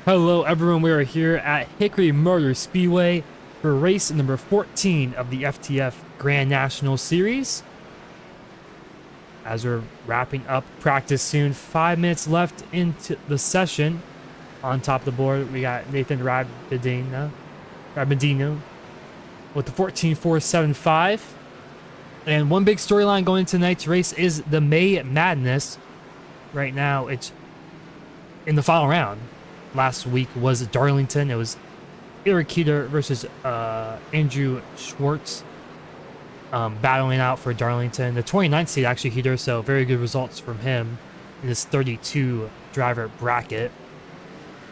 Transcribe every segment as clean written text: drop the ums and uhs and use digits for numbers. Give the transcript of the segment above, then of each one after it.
Hello everyone, we are here at Hickory Motor Speedway for race number 14 of the FTF Grand National Series. As we're wrapping up practice soon, 5 minutes left into the session. On top of the board, we got Nathan Rabadino with the 14.475. And one big storyline going into tonight's race is the May Madness. Right now, it's in the final round. Last week was Darlington. It was Eric Keeter versus Andrew Schwartz battling out for Darlington. The 29th seed actually Keeter, so very good results from him in this 32 driver bracket.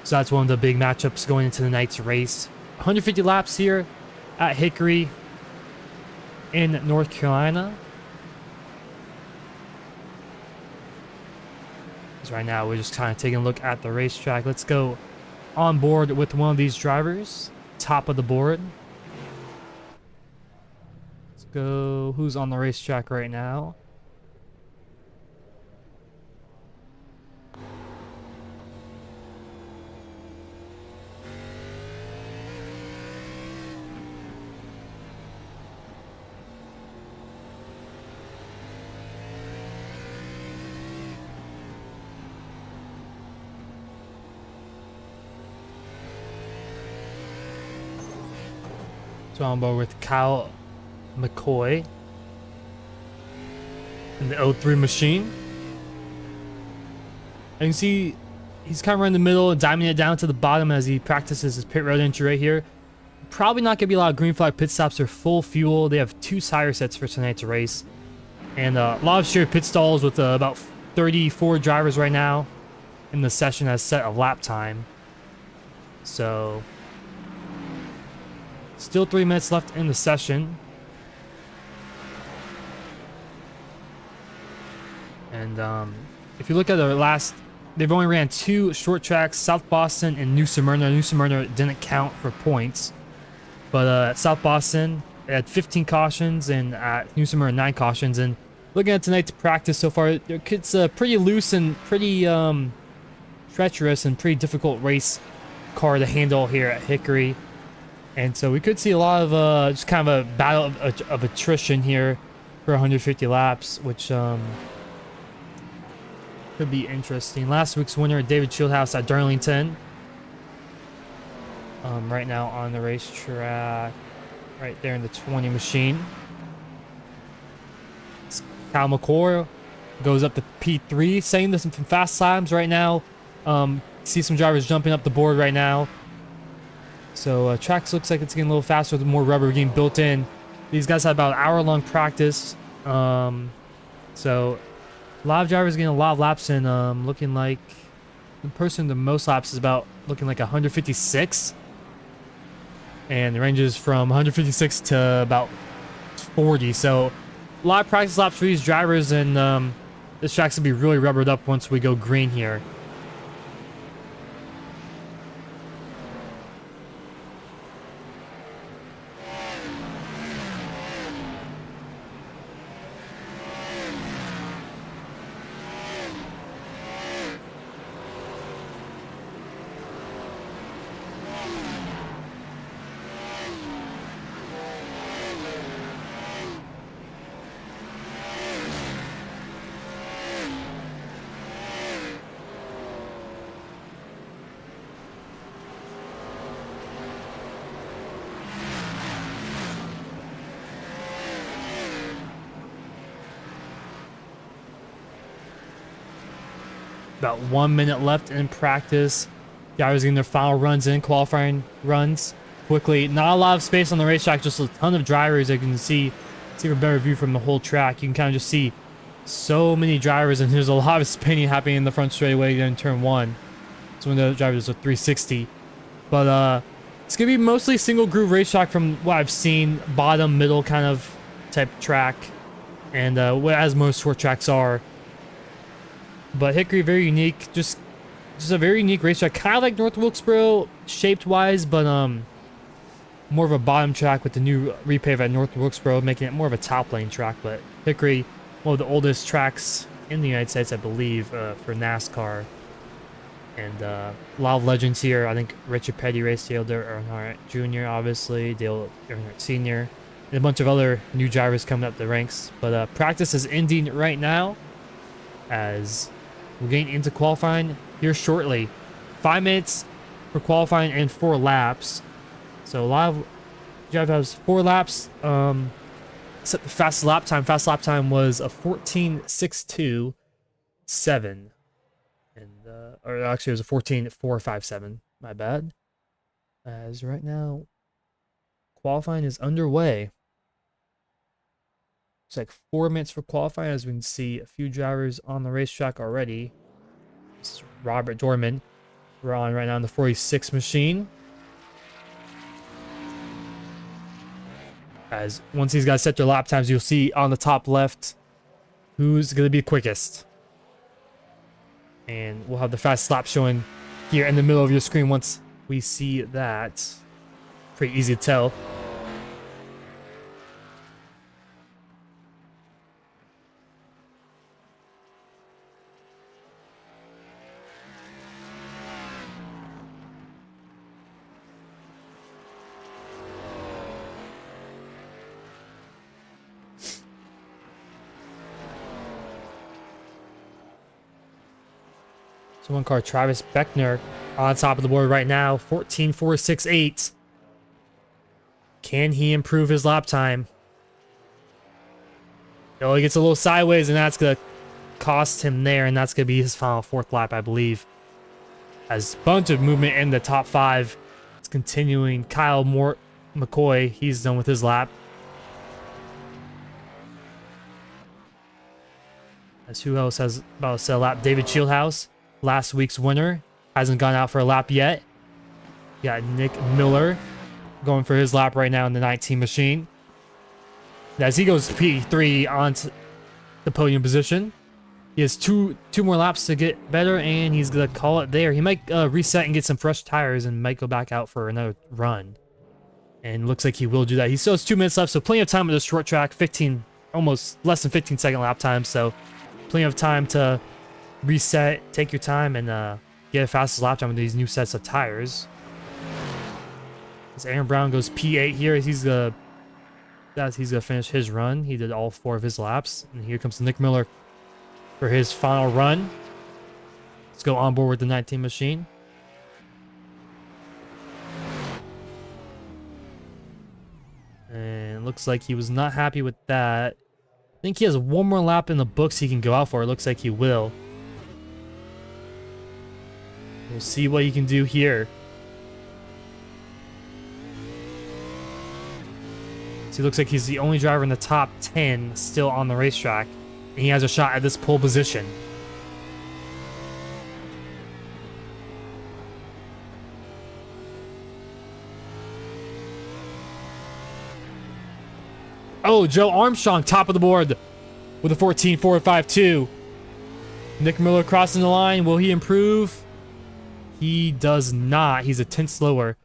So that's one of the big matchups going into the night's race. 150 laps here at Hickory in North Carolina. Right now we're just kind of taking a look at the racetrack. Let's go on board with one of these drivers, top of the board. Let's go. Who's on the racetrack right now? So on board with Kyle McCoy in the 03 machine. And you can see he's kind of right in the middle and diming it down to the bottom as he practices his pit road entry right here. Probably not going to be a lot of green flag pit stops or full fuel. They have 2 tire sets for tonight's race. And a lot of shared pit stalls with about 34 drivers right now in the session as set of lap time. So still 3 minutes left in the session. And if you look at the last, they've only ran 2 short tracks, South Boston and New Smyrna. New Smyrna didn't count for points. But at South Boston, they had 15 cautions, and at New Smyrna, 9 cautions. And looking at tonight's practice so far, it's pretty loose and pretty treacherous and pretty difficult race car to handle here at Hickory. And so we could see a lot of just kind of a battle of attrition here for 150 laps, which could be interesting. Last week's winner, David Shieldhouse at Darlington. Right now on the racetrack, right there in the 20 machine. Kyle McCoy goes up to P3, saying this from fast times right now. See some drivers jumping up the board right now. So tracks looks like it's getting a little faster with more rubber getting built in. These guys had about an hour-long practice. So a lot of drivers getting a lot of laps in. Looking like the person the most laps is about looking like 156. And the ranges from 156 to about 40. So a lot of practice laps for these drivers, and this track's gonna be really rubbered up once we go green here. About 1 minute left in practice. Guys getting their final runs in, qualifying runs quickly. Not a lot of space on the racetrack, just a ton of drivers. You can see a better view from the whole track. You can kind of just see so many drivers, and there's a lot of spinning happening in the front straightaway in turn 1. So one of the drivers are 360. But it's gonna be mostly single groove racetrack from what I've seen, bottom, middle kind of type track, and as most short tracks are. But Hickory, very unique, just a very unique racetrack, kind of like North Wilkesboro shaped wise, but more of a bottom track with the new repave at North Wilkesboro, making it more of a top lane track. But Hickory, one of the oldest tracks in the United States, I believe, for NASCAR. And a lot of legends here. I think Richard Petty raced Dale Earnhardt Jr., obviously, Dale Earnhardt Sr., and a bunch of other new drivers coming up the ranks. But practice is ending right now as we're getting into qualifying here shortly. 5 minutes for qualifying and 4 laps. So a lot of drivers has 4 laps. Except the fastest lap time. Fast lap time was a 14.627. And or actually it was a 14.457. My bad. As right now qualifying is underway. It's like 4 minutes for qualifying, as we can see a few drivers on the racetrack already. This is Robert Dorman. We're on right now in the 46 machine. As once these guys set their lap times, you'll see on the top left who's going to be quickest. And we'll have the fast lap showing here in the middle of your screen once we see that. Pretty easy to tell. So one car, Travis Beckner, on top of the board right now, 14.468. Can he improve his lap time? No, he gets a little sideways, and that's going to cost him there, and that's going to be his final 4th lap, I believe. As a bunch of movement in the top 5. It's continuing. Kyle McCoy, he's done with his lap. As who else has about to set a lap? David Shieldhouse, last week's winner, hasn't gone out for a lap yet. You got Nick Miller going for his lap right now in the 19 machine. As he goes P3 onto the podium position, he has two more laps to get better, and he's gonna call it there. He might reset and get some fresh tires, and might go back out for another run. And looks like he will do that. He still has 2 minutes left, so plenty of time on the short track. Almost less than 15-second lap time, so plenty of time to reset, take your time, and get a fastest lap time with these new sets of tires. As Aaron Brown goes P8 here, he's gonna finish his run. He did all 4 of his laps, and here comes Nick Miller for his final run. Let's go on board with the 19 machine. And it looks like he was not happy with that. I think he has 1 more lap in the books he can go out for. It looks like he will. We'll see what he can do here. So he looks like he's the only driver in the top 10 still on the racetrack. And he has a shot at this pole position. Oh, Joe Armstrong, top of the board with a 14.452. Nick Miller crossing the line. Will he improve? He does not. He's a 10th slower.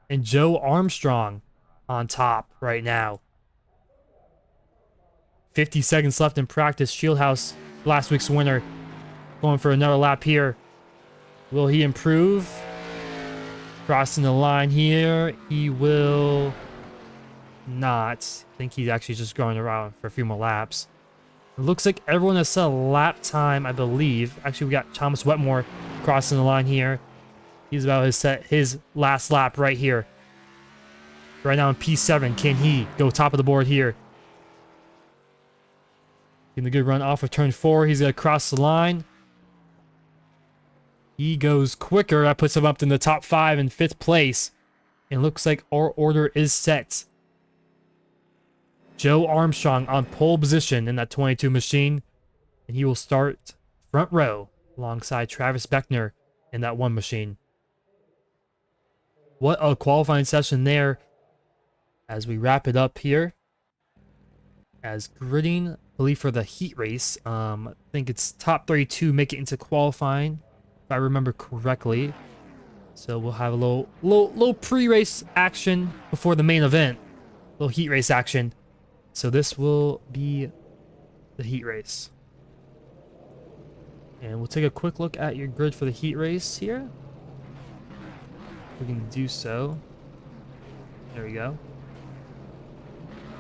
And Joe Armstrong on top right now. 50 seconds left in practice. Shieldhouse, last week's winner, going for another lap here. Will he improve? Crossing the line here. He will not. I think he's actually just going around for a few more laps. It looks like everyone has set a lap time, I believe. Actually, we got Thomas Wetmore crossing the line here. He's about to set his last lap right here. Right now in P7. Can he go top of the board here? Getting a good run off of turn 4. He's going to cross the line. He goes quicker. That puts him up in the top 5 in 5th place. And looks like our order is set. Joe Armstrong on pole position in that 22 machine. And he will start front row alongside Travis Beckner in that 1 machine. What a qualifying session there. As we wrap it up here. As gridding, I believe for the heat race, I think it's top 32 make it into qualifying, if I remember correctly. So we'll have a little pre-race action before the main event. Little heat race action. So this will be the heat race. And we'll take a quick look at your grid for the heat race here. We can do so. There we go.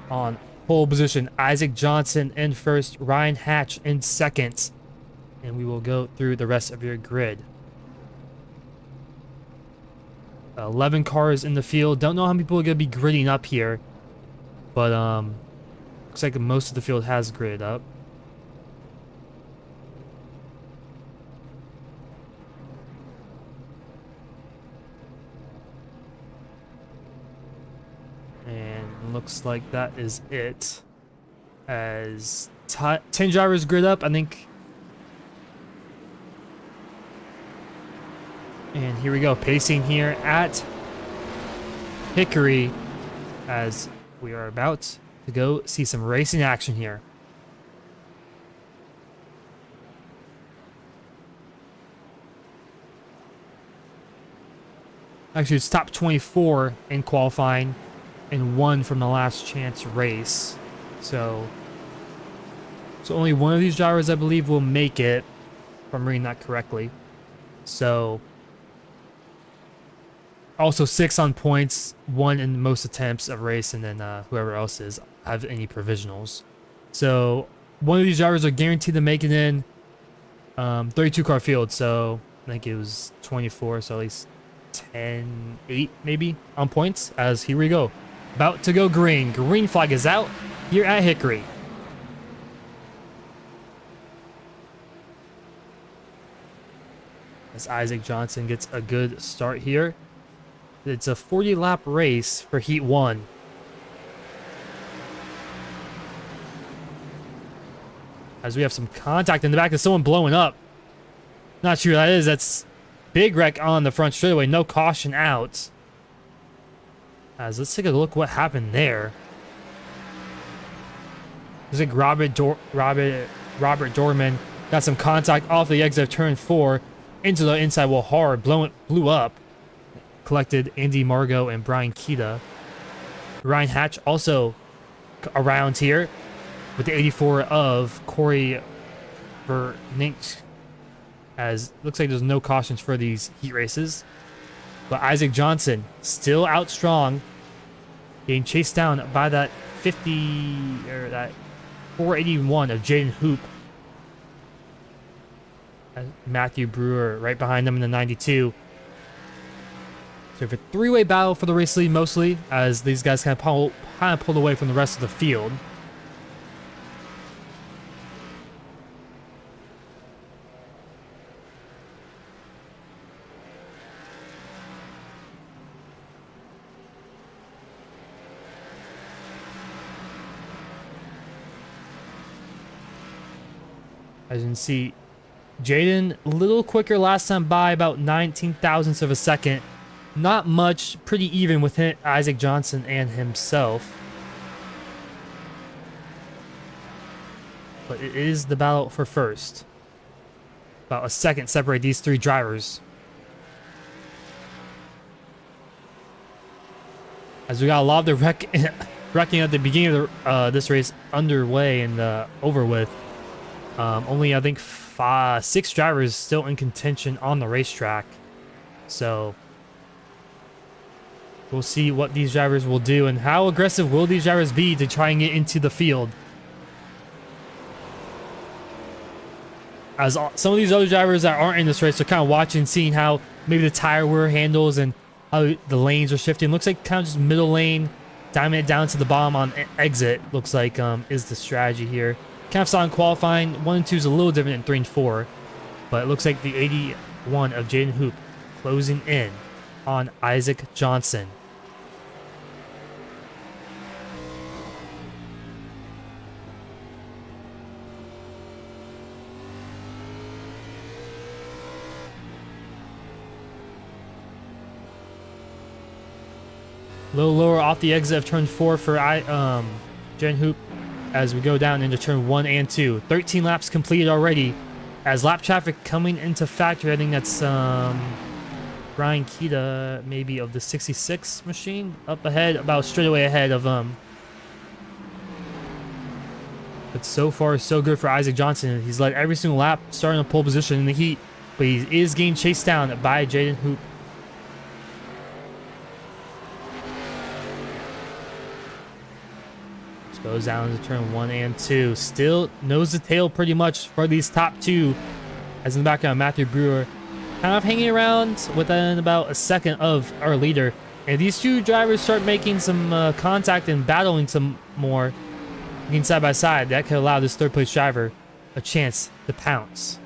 On pole position, Isaac Johnson in first, Ryan Hatch in second. And we will go through the rest of your grid. 11 cars in the field. Don't know how many people are going to be gridding up here. But looks like most of the field has gridded up. And looks like that is it. As 10 drivers grid up, I think. And here we go, pacing here at Hickory as we are about to go see some racing action here. Actually, it's top 24 in qualifying and 1 from the last chance race. So only one of these drivers, I believe, will make it, if I'm reading that correctly. So also 6 on points, 1 in most attempts of race, and then whoever else have any provisionals. So one of these drivers are guaranteed to make it in 32 car field. So I think it was 24, so at least 10-8 maybe on points. As here we go, about to go green. Green flag is out here at Hickory. As Isaac Johnson gets a good start here. It's a 40-lap race for Heat 1. As we have some contact in the back. There's someone blowing up. Not sure who that is. That's big wreck on the front straightaway. No caution out. As let's take a look what happened there. There's like Robert Dorman got some contact off the exit of turn 4 into the inside wall hard. Blew up. Collected Andy Margot and Brian Kita. Ryan Hatch also around here with the 84 of Corey Vernink. As looks like there's no cautions for these heat races. But Isaac Johnson still out strong. Getting chased down by that 481 of Jaden Hoop. Matthew Brewer right behind them in the 92. So we have a 3-way battle for the race lead mostly, as these guys kind of pulled away from the rest of the field. As you can see, Jaden a little quicker last time by about 19 thousandths of a second. Not much, pretty even with Isaac Johnson and himself. But it is the battle for first. About a second separate these 3 drivers. As we got a lot of the wrecking at the beginning of this race underway and over with. Only, I think, 6 drivers still in contention on the racetrack. So we'll see what these drivers will do and how aggressive will these drivers be to try and get into the field. As some of these other drivers that aren't in this race are kind of watching, seeing how maybe the tire wear handles and how the lanes are shifting. Looks like kind of just middle lane, diming it down to the bottom on exit. Looks like is the strategy here. Kind of saw in qualifying, 1 and 2 is a little different than 3 and 4. But it looks like the 81 of Jaden Hoop closing in on Isaac Johnson. A little lower off the exit of turn 4 for Jaden Hoop as we go down into turn 1 and 2. 13 laps completed already. As lap traffic coming into factory, I think that's Brian Kita, maybe of the 66 machine, up ahead, about straightaway ahead of But so far, so good for Isaac Johnson. He's led every single lap, starting a pole position in the heat. But he is getting chased down by Jaden Hoop. Just goes down into turn 1 and 2. Still nose to tail pretty much for these top two. As in the background, Matthew Brewer kind of hanging around within about a second of our leader. And these two drivers start making some contact and battling some more, being side by side, that could allow this third place driver a chance to pounce.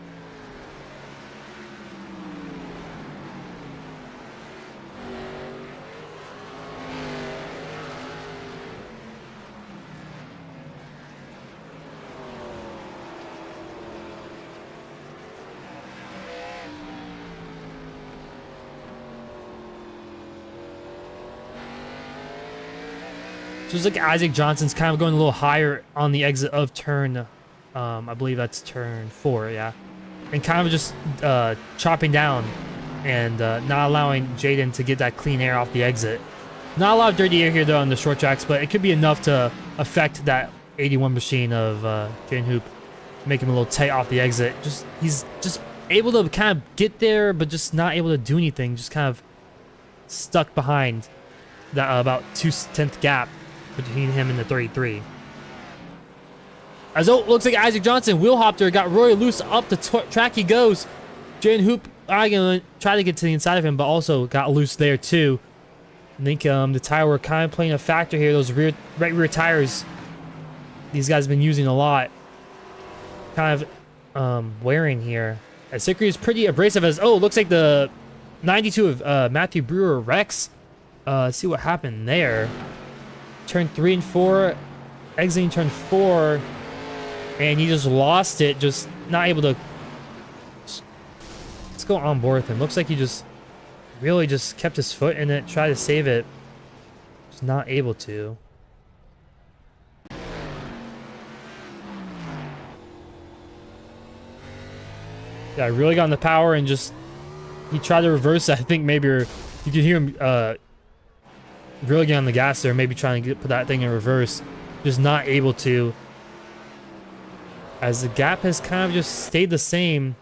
So it's like Isaac Johnson's kind of going a little higher on the exit of turn, I believe that's turn 4, yeah. And kind of just chopping down and not allowing Jaden to get that clean air off the exit. Not a lot of dirty air here though on the short tracks, but it could be enough to affect that 81 machine of Jaden Hoop, make him a little tight off the exit. He's just able to kind of get there, but just not able to do anything. Just kind of stuck behind that about 2/10 gap between him and the 33. As looks like Isaac Johnson wheel hopped her, got Roy loose up the track he goes. Jaden Hoop gonna try to get to the inside of him, but also got loose there too. I think the tire were kind of playing a factor here. Those right rear tires, these guys have been using a lot, kind of wearing here. As Hickory is pretty abrasive. As looks like the 92 of Matthew Brewer Rex. Let's see what happened there. Turn 3 and 4, exiting turn 4, and he just lost it. Just not able to. Let's go on board with him. Looks like he just really just kept his foot in it, tried to save it. Just not able to. Yeah, really got in the power and just he tried to reverse it. I think maybe you could hear him really get on the gas there, maybe trying to put that thing in reverse. Just not able to. As the gap has kind of just stayed the same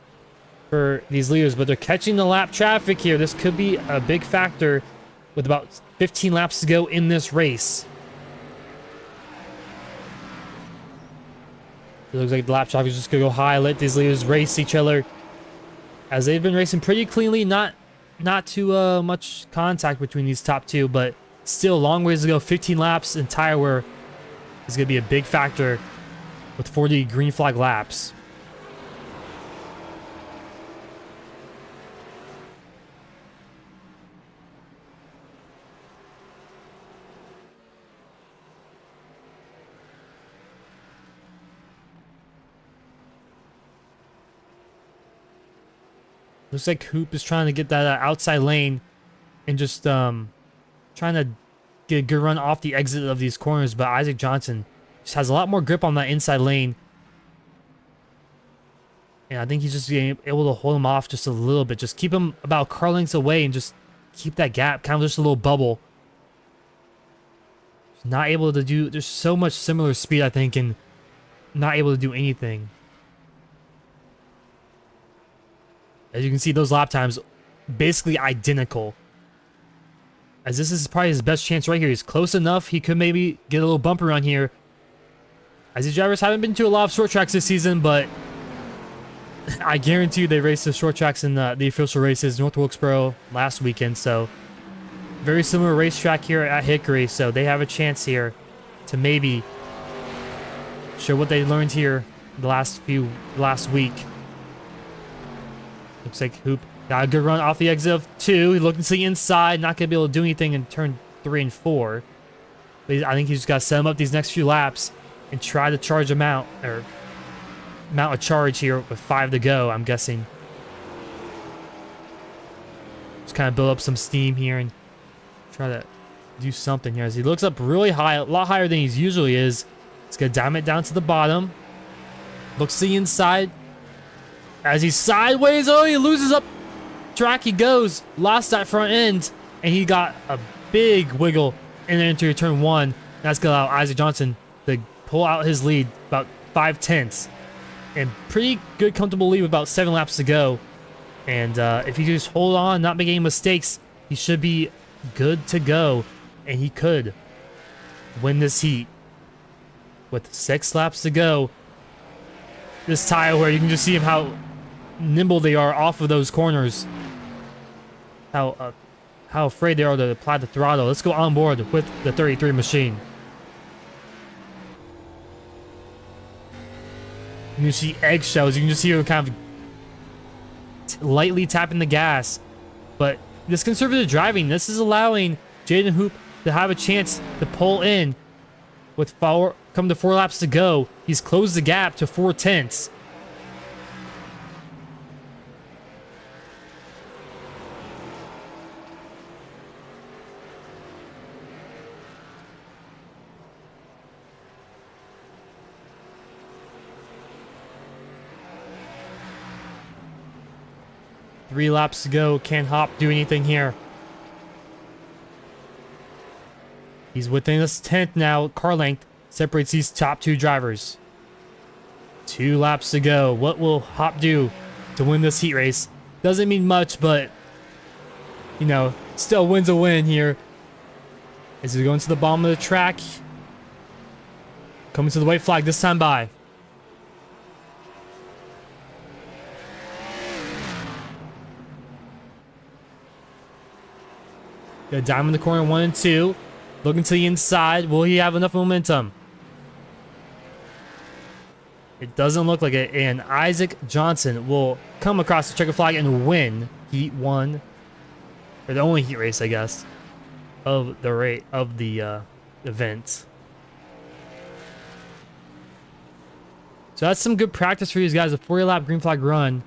for these leaders, but they're catching the lap traffic here. This could be a big factor with about 15 laps to go in this race. It looks like the lap traffic is just gonna go high, let these leaders race each other, as they've been racing pretty cleanly. Not too much contact between these top two, but still a long ways to go. 15 laps, and tire wear is gonna be a big factor with 40 green flag laps. Looks like Hoop is trying to get that outside lane and just trying to get a good run off the exit of these corners, but Isaac Johnson just has a lot more grip on that inside lane. And I think he's just being able to hold him off just a little bit. Just keep him about car lengths away and just keep that gap, kind of just a little bubble. Just not able to do, there's so much similar speed, I think, and not able to do anything. As you can see, those lap times basically identical. As this is probably his best chance right here. He's close enough. He could maybe get a little bump around here. As these drivers haven't been to a lot of short tracks this season, but I guarantee you they raced the short tracks in the official races, North Wilkesboro last weekend. So very similar racetrack here at Hickory. So they have a chance here to maybe show what they learned here the last week. Looks like Hoop got a good run off the exit of 2. He's looking to the inside. Not going to be able to do anything in turn 3 and 4. But I think he's just got to set him up these next few laps and try to charge him out, or mount a charge here with 5 to go, I'm guessing. Just kind of build up some steam here and try to do something here. As he looks up really high, a lot higher than he usually is. He's going to dime it down to the bottom. Looks to the inside. As he's sideways, he loses up track he goes. Lost that front end, and he got a big wiggle and then into turn 1. That's going to allow Isaac Johnson to pull out his lead about 5/10, and pretty good, comfortable lead with about 7 laps to go. And if he just hold on, not make any mistakes, he should be good to go, and he could win this heat with 6 laps to go. This tire where you can just see how nimble they are off of those corners, how afraid they are to apply the throttle. Let's go on board with the 33 machine. You can see eggshells. You can just see her kind of lightly tapping the gas. But this conservative driving, this is allowing Jaden Hoop to have a chance to pull in with come to 4 laps to go. He's closed the gap to 4/10. Three laps to go. Can Hop do anything here? He's within his 10th now. Car length separates these top 2 drivers. 2 laps to go. What will Hop do to win this heat race? Doesn't mean much, but, you know, still wins a win here. As we go into the bottom of the track. Coming to the white flag this time by. Got a dime in the corner, 1 and 2. Looking to the inside. Will he have enough momentum? It doesn't look like it. And Isaac Johnson will come across the checker flag and win Heat 1. Or the only heat race, I guess, of the event. So that's some good practice for these guys. A 40-lap green flag run.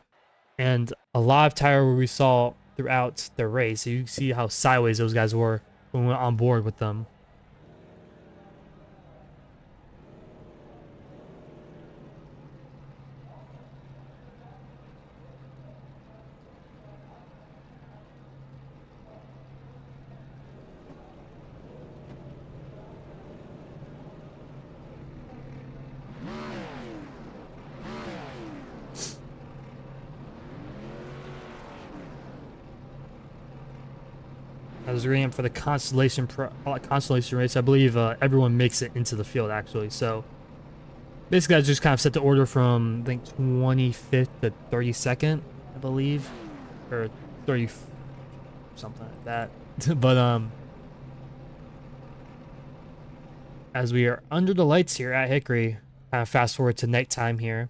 And a lot of tire where we saw throughout the race. So you can see how sideways those guys were when we went on board with them. I was reading for the constellation race. I believe everyone makes it into the field, actually. So basically, I just kind of set the order from, I think, 25th to 32nd, I believe, or 30, something like that. But as we are under the lights here at Hickory, kind of fast forward to nighttime here.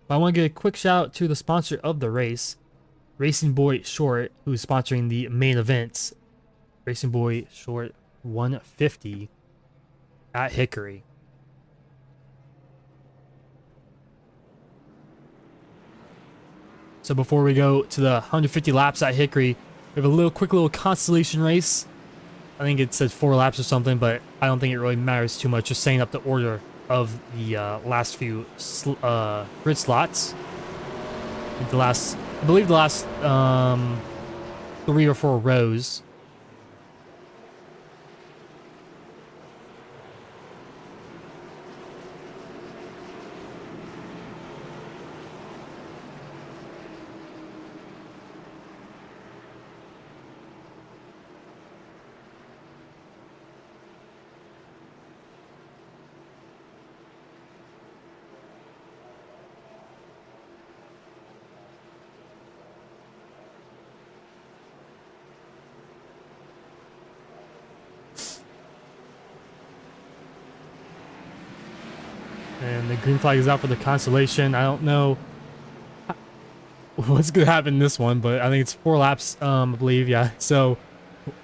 But I want to give a quick shout out to the sponsor of the race, Racing Boy Short, who's sponsoring the main events. Racing Boy Short 150 at Hickory. So before we go to the 150 laps at Hickory, we have a quick little constellation race. I think it said 4 laps or something, but I don't think it really matters too much. Just setting up the order of the last few grid slots. I believe the last 3 or 4 rows. And the green flag is out for the consolation. I don't know what's going to happen in this one, but I think it's 4 laps, I believe, yeah. So,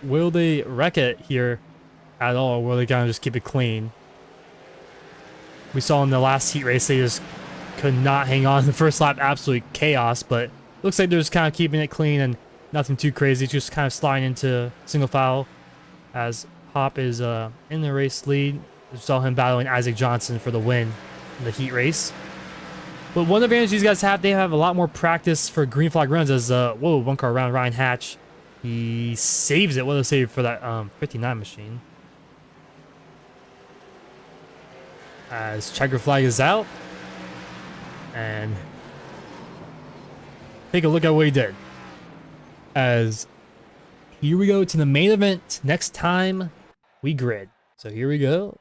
will they wreck it here at all, or will they kind of just keep it clean? We saw in the last heat race, they just could not hang on. The first lap, absolute chaos, but looks like they're just kind of keeping it clean and nothing too crazy, just kind of sliding into single file as Hop is in the race lead. We saw him battling Isaac Johnson for the win in the heat race. But one advantage these guys have, they have a lot more practice for green flag runs as, whoa, 1 car around Ryan Hatch. He saves it. What a save for that 59 machine. as checker flag is out. And take a look at what he did. As here we go to the main event. Next time we grid. So here we go.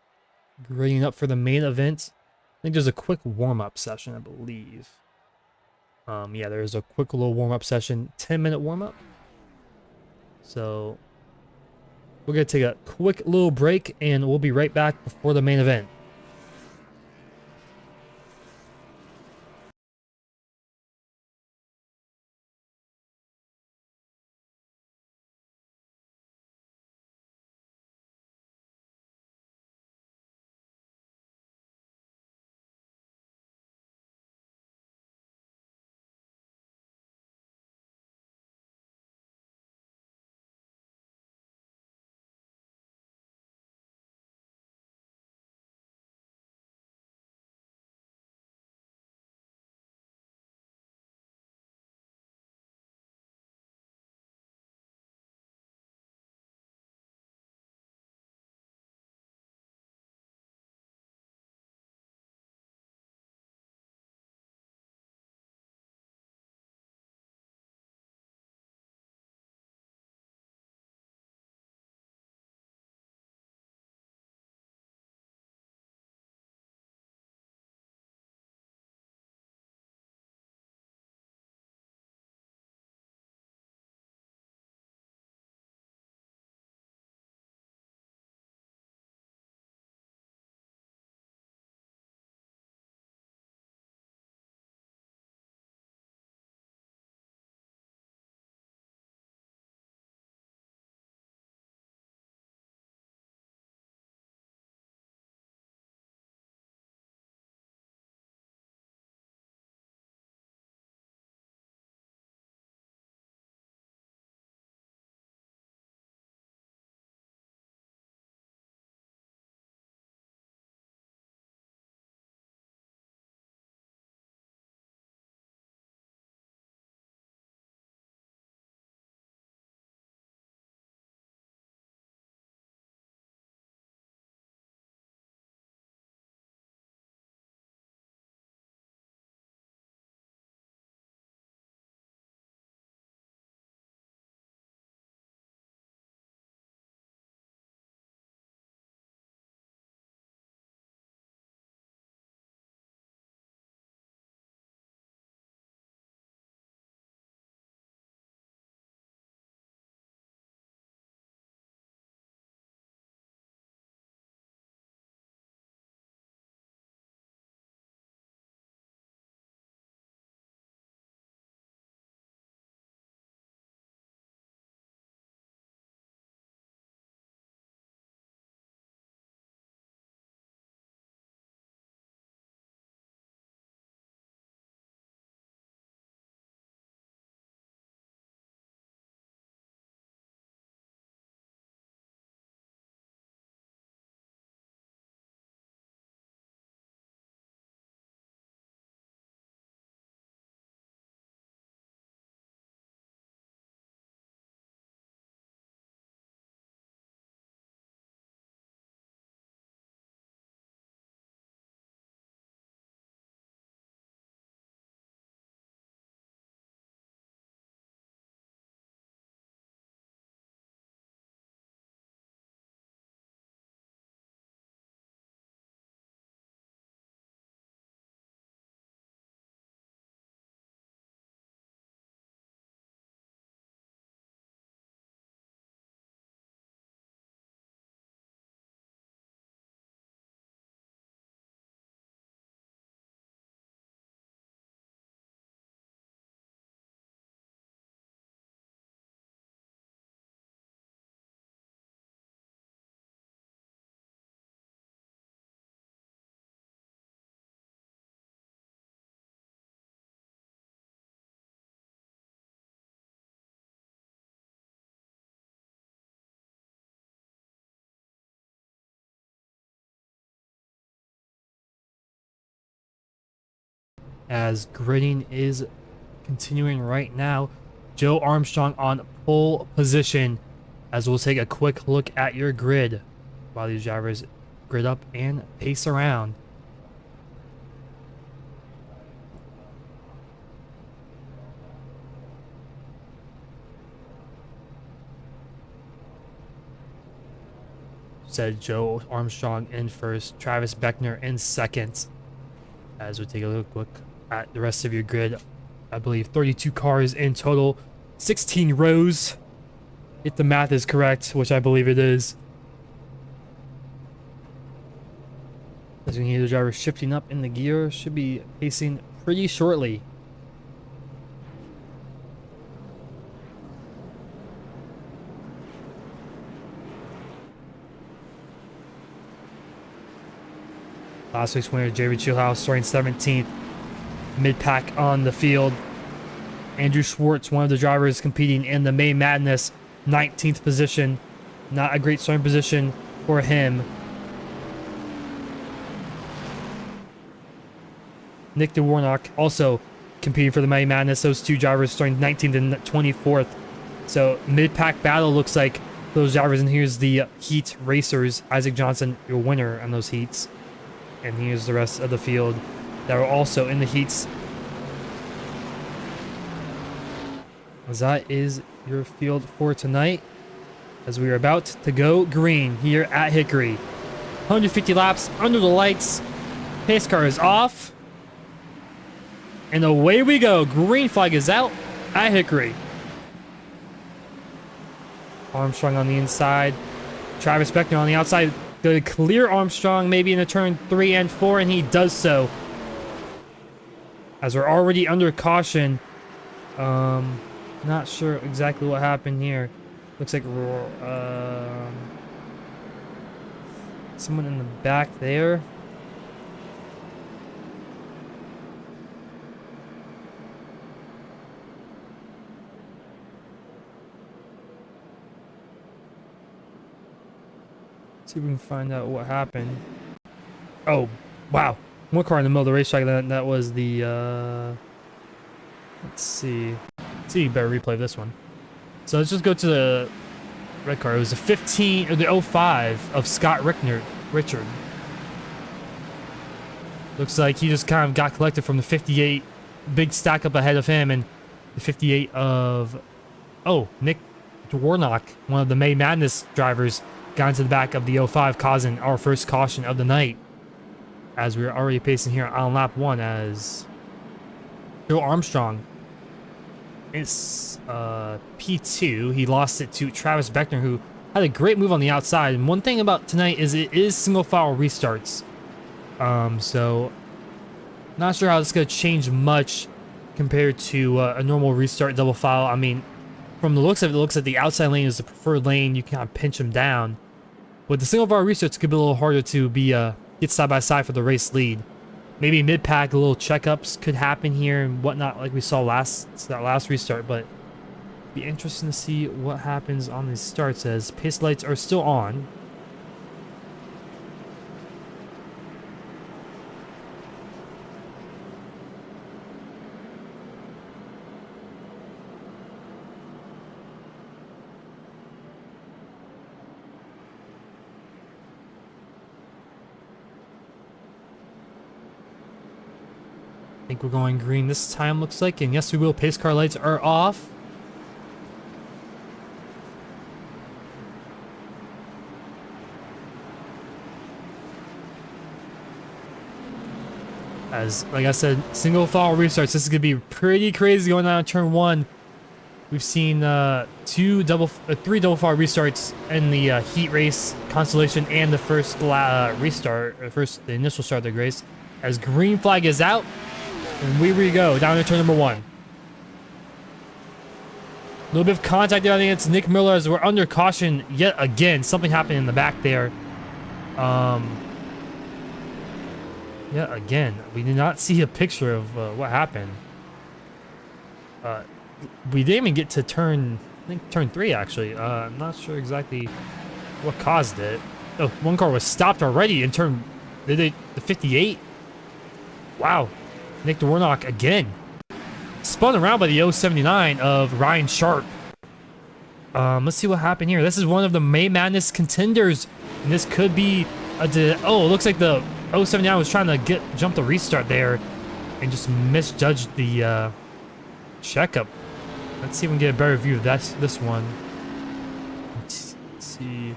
Gridding up for the main event. I think there's a quick warm-up session, I believe. Yeah, there's a quick little warm-up session. 10-minute warm-up. So we're going to take a quick little break, and we'll be right back before the main event. As gridding is continuing right now, Joe Armstrong on pole position, as we'll take a quick look at your grid while these drivers grid up and pace around. said Joe Armstrong in first, Travis Beckner in second. As we take a look at the rest of your grid, I believe 32 cars in total, 16 rows, if the math is correct, which I believe it is. As we hear the driver shifting up in the gear, should be pacing pretty shortly. Last week's winner, Jerry Chilhouse, starting 17th. Mid-pack on the field. Andrew Schwartz, one of the drivers competing in the May Madness, 19th position. Not a great starting position for him. Nick DeWarnock also competing for the May Madness. Those two drivers starting 19th and 24th. So mid-pack battle looks like those drivers. And here's the heat racers. Isaac Johnson, your winner on those heats. And here's the rest of the field that are also in the heats. As that is your field for tonight, as we are about to go green here at Hickory. 150 laps under the lights. Pace car is off. And away we go. Green flag is out at Hickory. Armstrong on the inside. Travis Beckner on the outside. Going to clear Armstrong maybe in the turn 3 and 4, and he does so. As we're already under caution. Not sure exactly what happened here. Looks like someone in the back there. See if we can find out what happened. Oh, wow. One car in the middle of the racetrack. That was the, let's see. You better replay this one. So let's just go to the red car. It was the 15 or the 05 of Scott Richard. Looks like he just kind of got collected from the 58. Big stack up ahead of him, and the 58 of Nick DeWarnock, one of the May Madness drivers, got into the back of the 05, causing our first caution of the night. As we're already pacing here on lap 1 as Joe Armstrong is P2. He lost it to Travis Beckner, who had a great move on the outside. And one thing about tonight is it is single file restarts. So not sure how this is going to change much compared to a normal restart double file. I mean, from the looks of it, it looks like the outside lane is the preferred lane. You can kind of pinch them down. With the single file restarts, it could be a little harder to get side by side for the race lead. Maybe mid-pack, little checkups could happen here and whatnot, like we saw that last restart. But be interesting to see what happens on these starts as pace lights are still on. I think we're going green this time, looks like. And yes, we will. Pace car lights are off. As, like I said, single file restarts. This is going to be pretty crazy going on turn 1. We've seen three double file restarts in the heat race, Constellation, and the first restart, the initial start of the race. As green flag is out. And here we go, down to turn number 1. A little bit of contact there on the end. Nick Miller as we're under caution yet again. Something happened in the back there. Yeah, again, we did not see a picture of what happened. We didn't even get to turn 3 actually. I'm not sure exactly what caused it. Oh, one car was stopped already in turn. The 58. Wow. Nick DeWarnock again. Spun around by the 079 of Ryan Sharp. Let's see what happened here. This is one of the May Madness contenders. And this could be it looks like the 079 was trying to jump the restart there and just misjudged the checkup. Let's see if we can get a better view of this one. Let's see.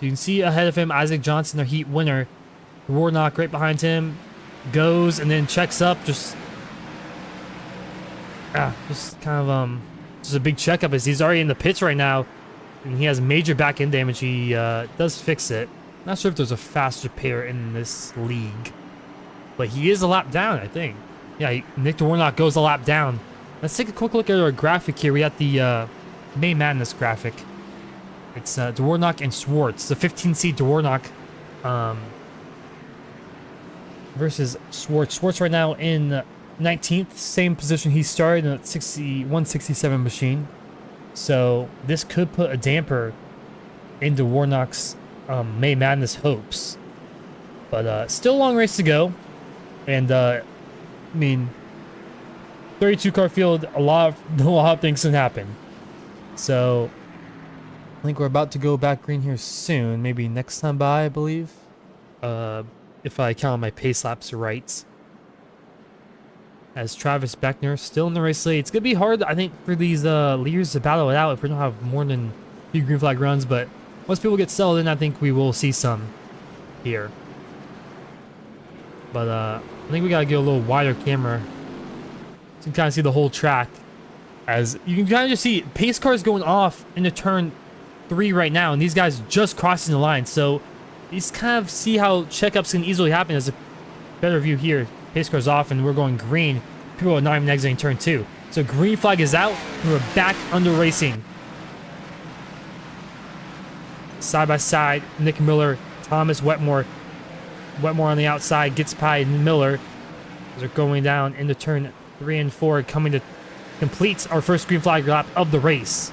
You can see ahead of him, Isaac Johnson, their heat winner. Warnock right behind him, goes and then checks up. Just kind of just a big checkup as he's already in the pits right now, and he has major back end damage. He does fix it. Not sure if there's a faster pair in this league, but he is a lap down, I think. Yeah, Nick Warnock goes a lap down. Let's take a quick look at our graphic here. We got the May Madness graphic. It's Dwornak and Schwartz, the 15 seed Dwornak versus Schwartz. Schwartz right now in 19th, same position he started in the 167 machine. So this could put a damper into Warnock's May Madness hopes. But still a long race to go. And I mean, 32 car field, a lot of things can happen. So I think we're about to go back green here soon. Maybe next time by, I believe. If I count my pace laps right. As Travis Beckner still in the race lead. It's going to be hard, I think, for these leaders to battle it out if we don't have more than a few green flag runs. But once people get settled in, I think we will see some here. But I think we got to get a little wider camera so you can kind of see the whole track. As you can kind of just see pace cars going off into turn 3 right now, and these guys just crossing the line. So you just kind of see how checkups can easily happen. As a better view here, pace cars off and we're going green. People are not even exiting turn 2. So green flag is out and we're back under racing. Side by side, Nick Miller, Thomas Wetmore. Wetmore on the outside gets by Miller. They're going down into turn 3 and 4, coming to complete our first green flag lap of the race.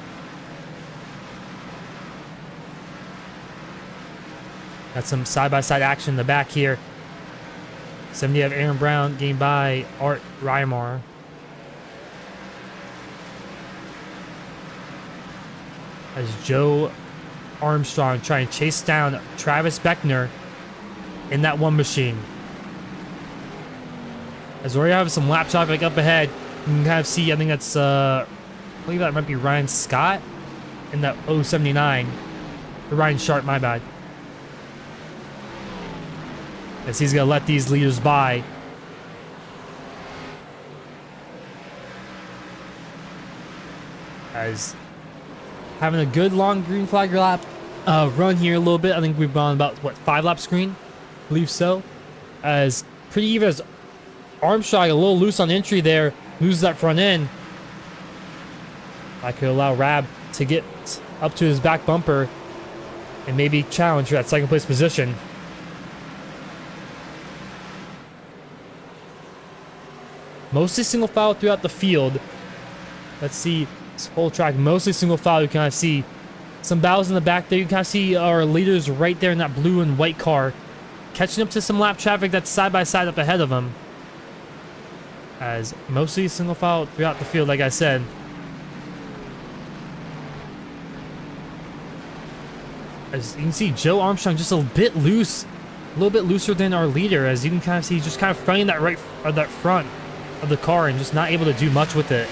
Got some side-by-side action in the back here. 70 of Aaron Brown gained by Art Rymar. As Joe Armstrong trying to chase down Travis Beckner in that one machine. As we already have some lap traffic up ahead, you can kind of see, I think that's, I believe that might be Ryan Scott in that 079. Or Ryan Sharp, my bad. As he's going to let these leaders by. As having a good long green flag lap run here a little bit. I think we've gone about, what, 5 laps green? I believe so. As pretty even as Armstrong a little loose on entry there. Loses that front end. I could allow Rab to get up to his back bumper and maybe challenge for that second place position. Mostly single file throughout the field. Let's see this whole track. Mostly single file. You can kind of see some battles in the back there. You can kind of see our leaders right there in that blue and white car. Catching up to some lap traffic that's side by side up ahead of them. As mostly single file throughout the field, like I said. As you can see, Joe Armstrong just a bit loose. A little bit looser than our leader. As you can kind of see, just kind of fronting that that front of the car and just not able to do much with it.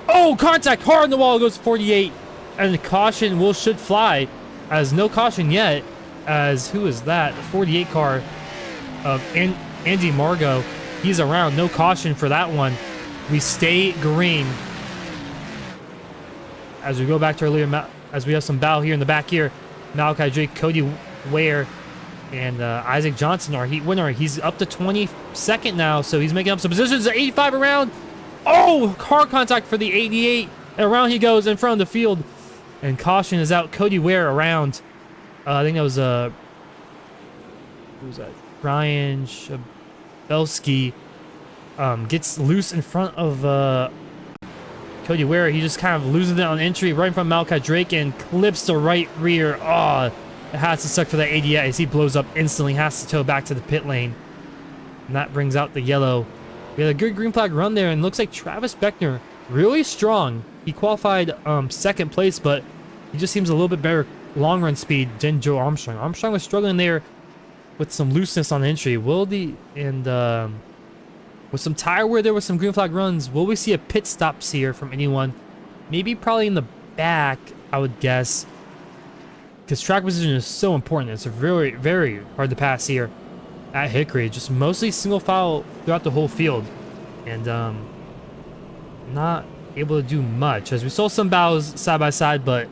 Oh, contact hard on the wall, goes 48, and the caution should fly. As no caution yet. As who is that? The 48 car of Andy Margot. He's around. No caution for that one. We stay green. As we go back to our leader, as we have some battle here in the back here. Malachi Drake, Cody Ware, and Isaac Johnson, our heat winner. He's up to 22nd now, so he's making up some positions. 85 around. Oh, car contact for the 88. And around he goes in front of the field. And caution is out. Cody Ware around. I think that was who was that? Ryan Shabelski gets loose in front of Cody Ware. He just kind of loses it on entry right in front of Malachi Drake and clips the right rear. Oh, it has to suck for that 88 as he blows up instantly. Has to tow back to the pit lane. And that brings out the yellow. We had a good green flag run there, and looks like Travis Beckner really strong. He qualified second place, but he just seems a little bit better long run speed than Joe Armstrong. Armstrong was struggling there with some looseness on the entry. With some tire wear there with some green flag runs, will we see a pit stops here from anyone? Maybe probably in the back, I would guess. because track position is so important. It's very, very hard to pass here at Hickory. Just mostly single file throughout the whole field, and not able to do much, as we saw some battles side by side, but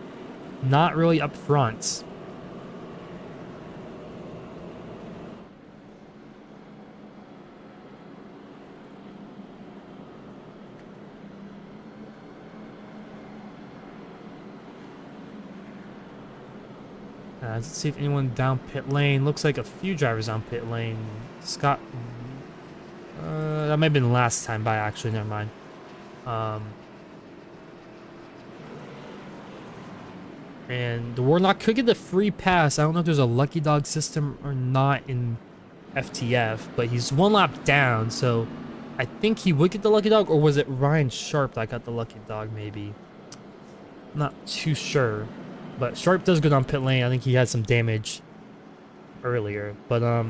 not really up front. Let's see if anyone down pit lane. Looks like a few drivers on pit lane. Scott, that might have been last time by, actually. Never mind. And the Warlock could get the free pass. I don't know if there's a lucky dog system or not in FTF, but he's one lap down, so I think he would get the lucky dog, or was it Ryan Sharp that got the lucky dog, maybe? I'm not too sure. But Sharp does go down pit lane. I think he had some damage earlier. But right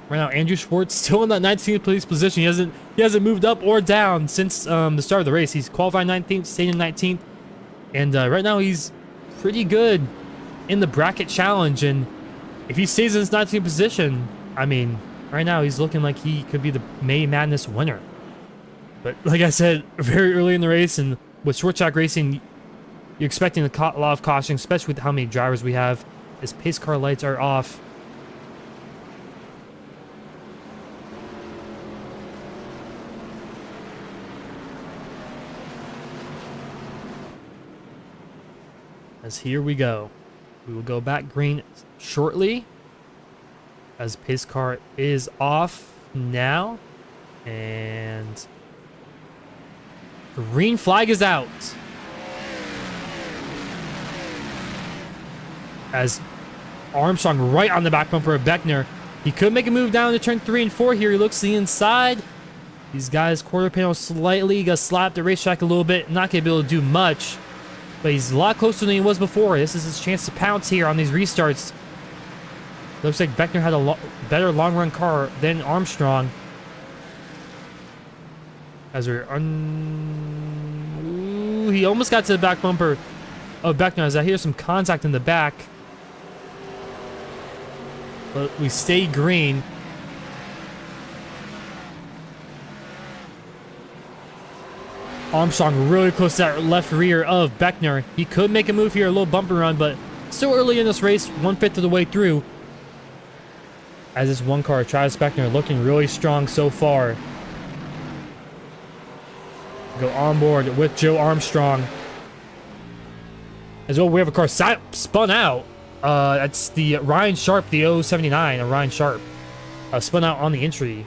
now Andrew Schwartz still in that 19th place position. He hasn't moved up or down since the start of the race. He's qualified 19th, staying in 19th, and right now he's pretty good in the bracket challenge. And if he stays in his 19th position, I mean, right now he's looking like he could be the May Madness winner. But like I said, very early in the race, and with short track racing, you're expecting a lot of caution, especially with how many drivers we have, as pace car lights are off. As here we go. We will go back green shortly, as pace car is off now. And green flag is out. As Armstrong right on the back bumper of Beckner. He could make a move down to turn 3 and 4 here. He looks to the inside. These guys quarter panel slightly. Got slapped the racetrack a little bit. Not going to be able to do much. But he's a lot closer than he was before. This is his chance to pounce here on these restarts. Looks like Beckner had a better long run car than Armstrong. As we're Ooh, he almost got to the back bumper of Beckner, as I hear some contact in the back. But we stay green. Armstrong really close to that left rear of Beckner. He could make a move here, a little bumper run, but still early in this race, 1/5 of the way through. As this one car, Travis Beckner, looking really strong so far. Go on board with Joe Armstrong. As well, we have a car spun out. That's the Ryan Sharp, the 079 of Ryan Sharp. Spun out on the entry,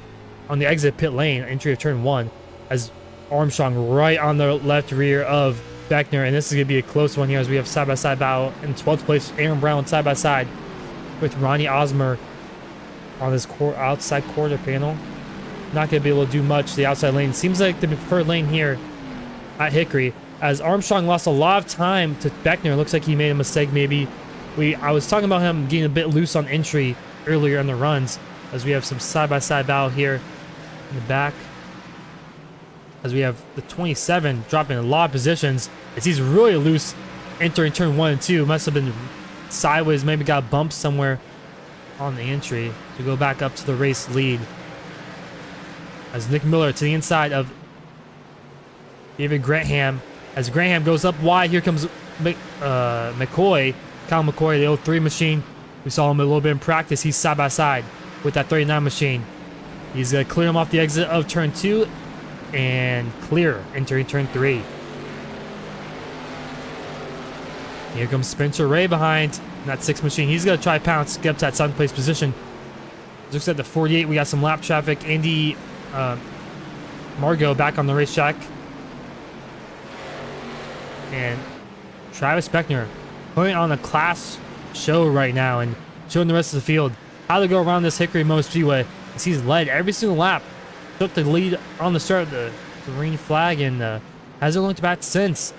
on the exit pit lane, entry of turn 1. As Armstrong right on the left rear of Beckner. And this is going to be a close one here, as we have side-by-side battle. In 12th place, Aaron Brown side-by-side with Ronnie Osmer on this outside quarter panel. Not going to be able to do much. The outside lane seems like the preferred lane here at Hickory. As Armstrong lost a lot of time to Beckner. Looks like he made a mistake maybe. I was talking about him getting a bit loose on entry earlier in the runs, as we have some side-by-side battle here in the back. As we have the 27 dropping a lot of positions, as he's really loose entering turn 1 and 2. Must have been sideways, maybe got bumped somewhere on the entry to go back up to the race lead. As Nick Miller to the inside of David Grantham. As Grantham goes up wide, here comes McCoy, Kyle McCoy, the 03 machine. We saw him a little bit in practice. He's side by side with that 39 machine. He's going to clear him off the exit of turn 2 and clear entering turn 3. Here comes Spencer Ray behind that 6 machine. He's going to try pounce, get up to that 7th place position. Looks like the 48. We got some lap traffic. Andy Margot back on the racetrack. And Travis Beckner putting on a class show right now and showing the rest of the field how to go around this Hickory Motor Speedway, as he's led every single lap. Took the lead on the start of the green flag and hasn't looked back since,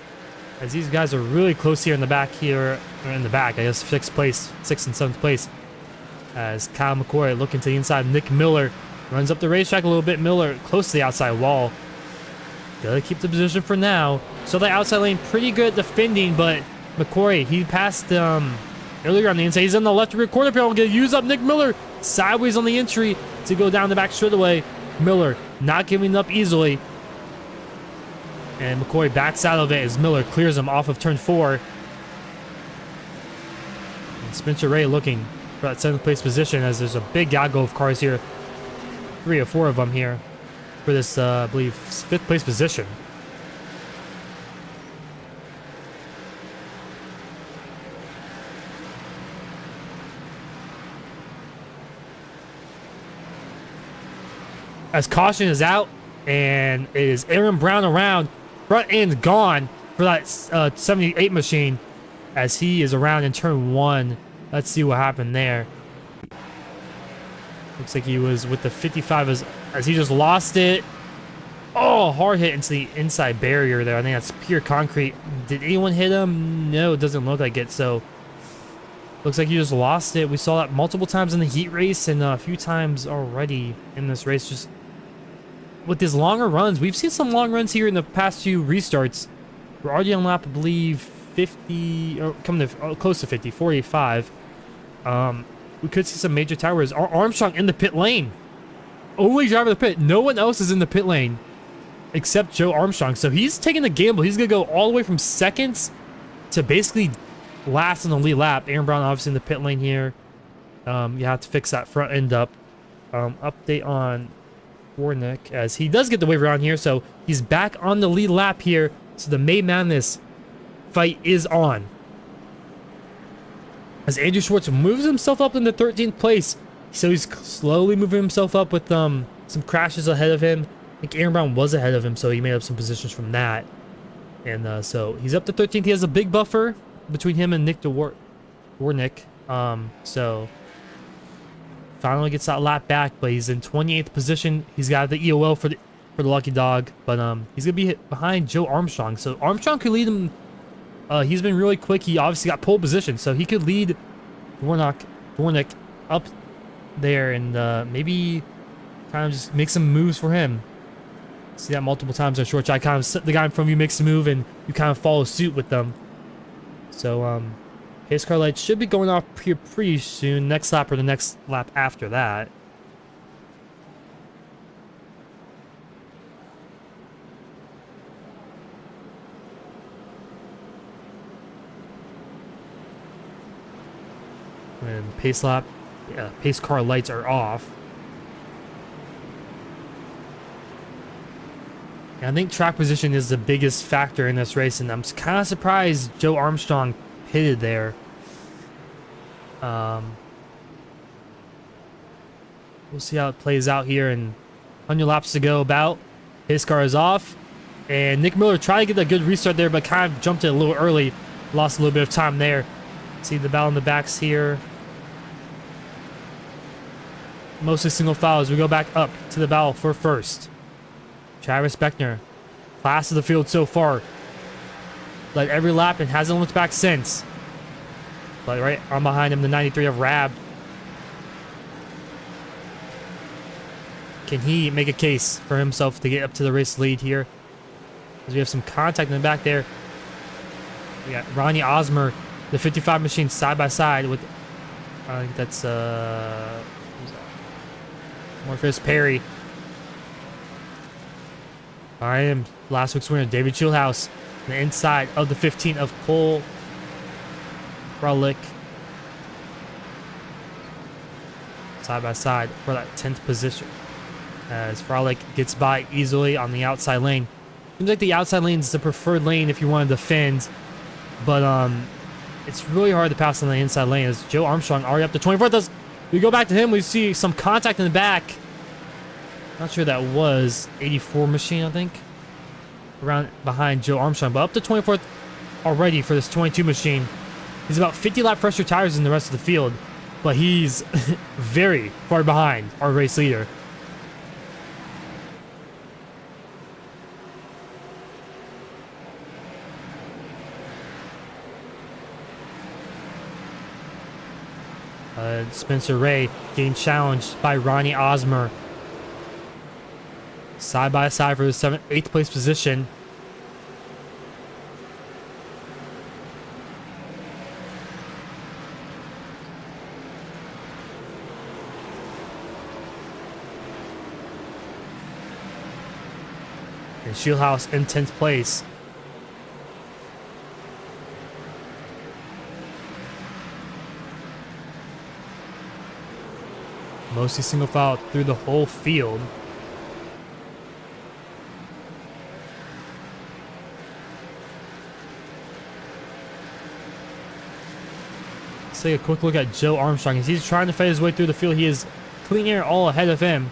as these guys are really close here in the back here, or in the back, I guess 6th place, 6th and 7th place, as Kyle McCoy looking to the inside. Nick Miller runs up the racetrack a little bit. Miller close to the outside wall. Gotta keep the position for now. So the outside lane pretty good at defending, but McCoy, he passed earlier on the inside. He's in the left rear corner panel. Gonna use up Nick Miller sideways on the entry to go down the back straightaway. Miller not giving up easily. And McCoy backs out of it as Miller clears him off of turn 4. And Spencer Ray looking for that 7th place position as there's a big gaggle of cars here. 3 or 4 of them here for this, I believe, 5th place position. As caution is out, and it is Aaron Brown around. Front end gone for that 78 machine as he is around in turn 1. Let's see what happened there. Looks like he was with the 55 as he just lost it. Oh, hard hit into the inside barrier there. I think that's pure concrete. Did anyone hit him? No, it doesn't look like it. So looks like he just lost it. We saw that multiple times in the heat race and a few times already in this race. Just with these longer runs, we've seen some long runs here in the past few restarts. We're already on lap, I believe, 50, or coming to close to 50, 45. We could see some major towers. Armstrong in the pit lane. Only driver of the pit. No one else is in the pit lane except Joe Armstrong. So he's taking the gamble. He's going to go all the way from seconds to basically last in the lead lap. Aaron Brown obviously in the pit lane here. You have to fix that front end up. Update on Warnick as he does get the wave around here. So he's back on the lead lap here. So the May Madness fight is on. As Andrew Schwartz moves himself up into 13th place. So he's slowly moving himself up with some crashes ahead of him. I think Aaron Brown was ahead of him, so he made up some positions from that. And so he's up to 13th. He has a big buffer between him and Nick Warnick. So finally gets that lap back, but he's in 28th position. He's got the EOL for the lucky dog, but he's gonna be hit behind Joe Armstrong. So Armstrong could lead him. He's been really quick. He obviously got pole position, so he could lead Warnick up there and maybe kind of just make some moves for him. See that multiple times on short track. Kind of the guy in front of you makes a move and you kind of follow suit with them. So his car lights should be going off here pretty soon. Next lap or the next lap after that. And pace car lights are off. And I think track position is the biggest factor in this race, and I'm kind of surprised Joe Armstrong pitted there. We'll see how it plays out here, and 100 laps to go about. His car is off, and Nick Miller tried to get a good restart there, but kind of jumped it a little early. Lost a little bit of time there. See the battle in the backs here. Mostly single file as we go back up to the battle for first. Travis Beckner, class of the field so far. Led every lap and hasn't looked back since. But right on behind him, the 93 of Rab. Can he make a case for himself to get up to the race lead here? As we have some contact in the back there. We got Ronnie Osmer, the 55 machine side by side with, I think that's Morpheus Perry. I am last week's winner, David Schulhouse, on the inside of the 15 of Cole Frolick. Side by side for that 10th position. As Frolick gets by easily on the outside lane. Seems like the outside lane is the preferred lane if you want to defend. But it's really hard to pass on the inside lane as Joe Armstrong already up to 24th. We go back to him. We see some contact in the back. Not sure that was 84 machine, I think. Around behind Joe Armstrong. But up to 24th already for this 22 machine. He's about 50 lap fresher tires than the rest of the field. But he's very far behind our race leader. Spencer Ray getting challenged by Ronnie Osmer. Side by side for the 8th place position. And Shieldhouse in 10th place. Mostly single file through the whole field. Let's take a quick look at Joe Armstrong. As he's trying to fight his way through the field, he is clean air all ahead of him.